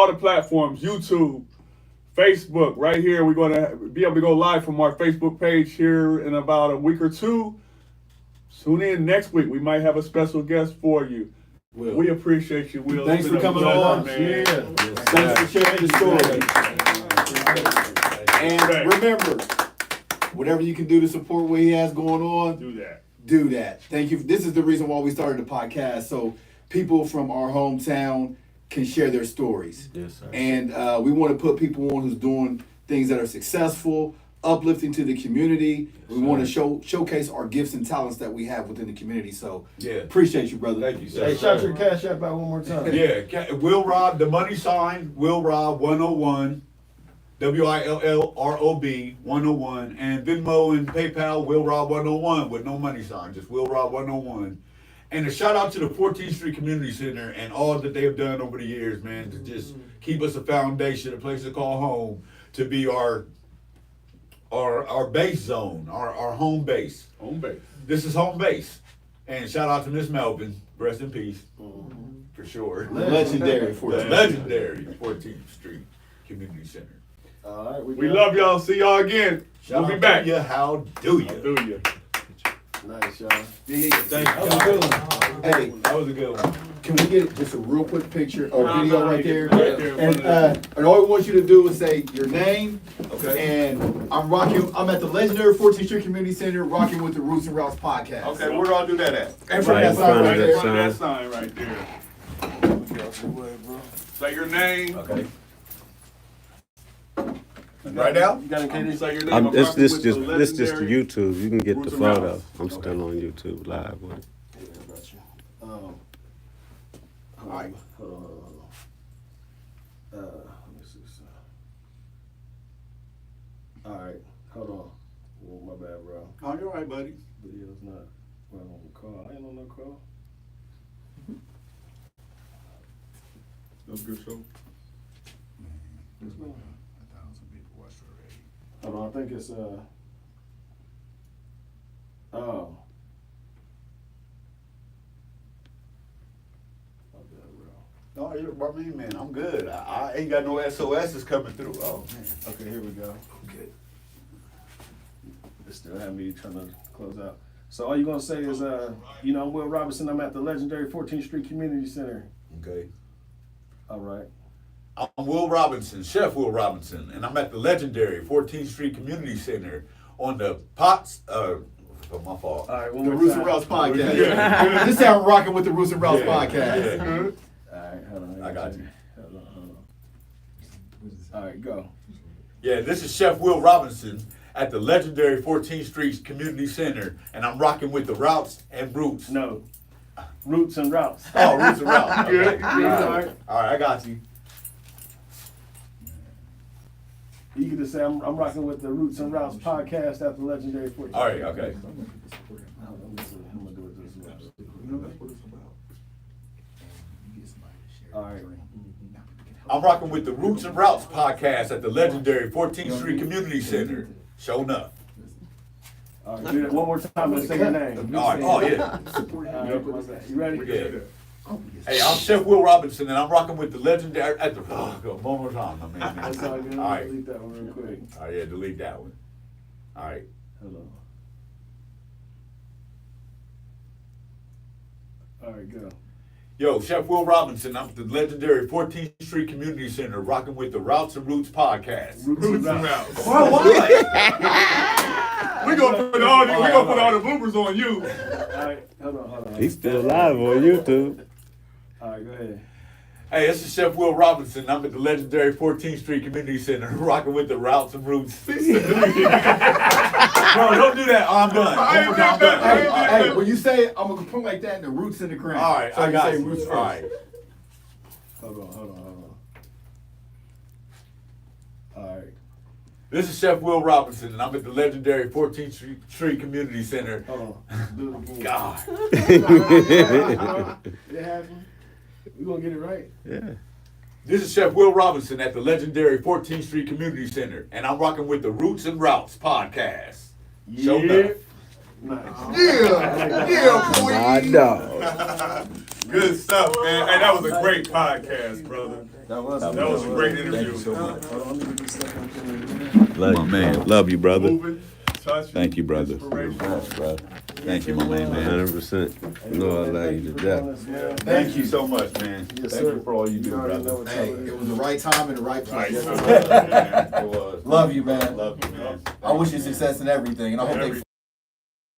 the platforms, YouTube, Facebook. Right here, we're going to be able to go live from our Facebook page here in about a week or two. Tune in next week. We might have a special guest for you. Will. We appreciate you, Will. Thanks It's for been a coming pleasure, on. man. Thanks for sharing the story. And remember, whatever you can do to support what he has going on, Do that. do that. Thank you. This is the reason why we started the podcast, so people from our hometown can share their stories. Yes, sir. And we want to put people on who's doing things that are successful, uplifting to the community. We want to showcase our gifts and talents that we have within the community. So Yeah. appreciate you, brother. Thank you, sir. Hey, shout your cash app out one more time. Yeah, Will Rob, the money sign, Will Rob 101, WILLROB 101, and Venmo and PayPal, Will Rob 101 with no money sign, just Will Rob 101. And a shout out to the 14th Street Community Center and all that they have done over the years, man, to just keep us a foundation, a place to call home, to be our base zone, our home base. Home base. This is home base. And shout out to Miss Melvin, rest in peace, for sure. Legendary The 14th. legendary 14th Street Community Center. All right, We love y'all. See y'all again. Shout We'll be out back. to you. How do you? Do you? Nice, y'all. Thank you. That was a good one. Hey, That was a good one. can we get just a real quick picture or video right there? Right there. And all we want you to do is say your name. Okay. And I'm at the legendary 14th Street Community Center, rocking with the Roots and Routes podcast. Okay, where do I do that at? And from Right that in side front right of there. that Front of that sign right there. Say your name. Okay. Right now? You got in case Say your name. This I'm just rocking with the just legendary YouTube. You can get Roots the and photo. Routes. I'm still on YouTube live with it. All right. Hold on. Let me see. All right. Hold on. Oh, my bad, bro. Oh, you're right, buddy. Video's not. Well, I'm on the call. I ain't on no call. That was a good show. Hold on. I think it's oh. My bad, bro. No, you're my man. I'm good. I ain't got no SOSs coming through. Oh, man. Okay, here we go. Okay. still have me trying to close out. So all you're gonna say is, I'm Will Robinson. I'm at the legendary 14th Street Community Center. Okay. All right. I'm Will Robinson, Chef Will Robinson, and I'm at the legendary 14th Street Community Center on the my fault. All right. One The more Roots time. and Routes podcast. This time I'm rocking with the Roots and Routes podcast. All right. Hold on. I got you. Hold on. All right. Go. Yeah, this is Chef Will Robinson at the legendary 14th Street Community Center, and I'm rocking with the Routes and Roots. No. Roots and routes. Oh, Roots and Routes. Good. Okay. Good. All right. All right, I got you. You can just say I'm rocking with the Roots and Routes podcast at the legendary 14th. All right, okay. I'm gonna do it this way. All right. I'm rocking with the Roots and Routes podcast at the legendary 14th Street Community Center. Show enough. All right. Do that one more time and say your name. All right. Oh, yeah. All right. You ready? Yeah. Hey, I'm Chef Will Robinson, and I'm rocking with the legendary at the. One more time, my man. That's all good. All right. Delete that one real quick. All right, yeah, delete that one. All right. Hello. All right, go. Yo, Chef Will Robinson, I'm at the legendary 14th Street Community Center, rocking with the Routes and Roots podcast. Roots and Routes. Why? We gonna put all the bloopers on you. All right, hold on. He's still live on YouTube. All right, go ahead. Hey, this is Chef Will Robinson. I'm at the legendary 14th Street Community Center, rocking with the Routes and Roots. Bro, don't do that. Oh, I'm done. I ain't I'm did that. done. Hey, when you say it, I'm gonna put like that in the roots in the ground. All right, so I got say you. roots first. All right. Hold on. All right, This is Chef Will Robinson, and I'm at the legendary 14th Street Community Center. hold on. Do it again. God. It happened. We gonna get it right. Yeah. This is Chef Will Robinson at the legendary 14th Street Community Center, and I'm rocking with the Roots and Routes podcast. Show enough. Nice. Yeah, boy. My dog. Good stuff, man. Hey, that was a great podcast, brother. That was That was a great interview. Thank you so much. Hold on, let me get this stuff on camera. Love you, man. Love you, brother. Moving, touching, Thank you, brother. inspirational. Thank you, my man. 100%. You know I love you to death. Thank you so much, man. Yes, Thank sir. you for all you do, You already know brother. what Hey, time it it is. was the right time and the right place. Nice. It was. Love you, man. Love you, man. I wish you success in everything, and I hope they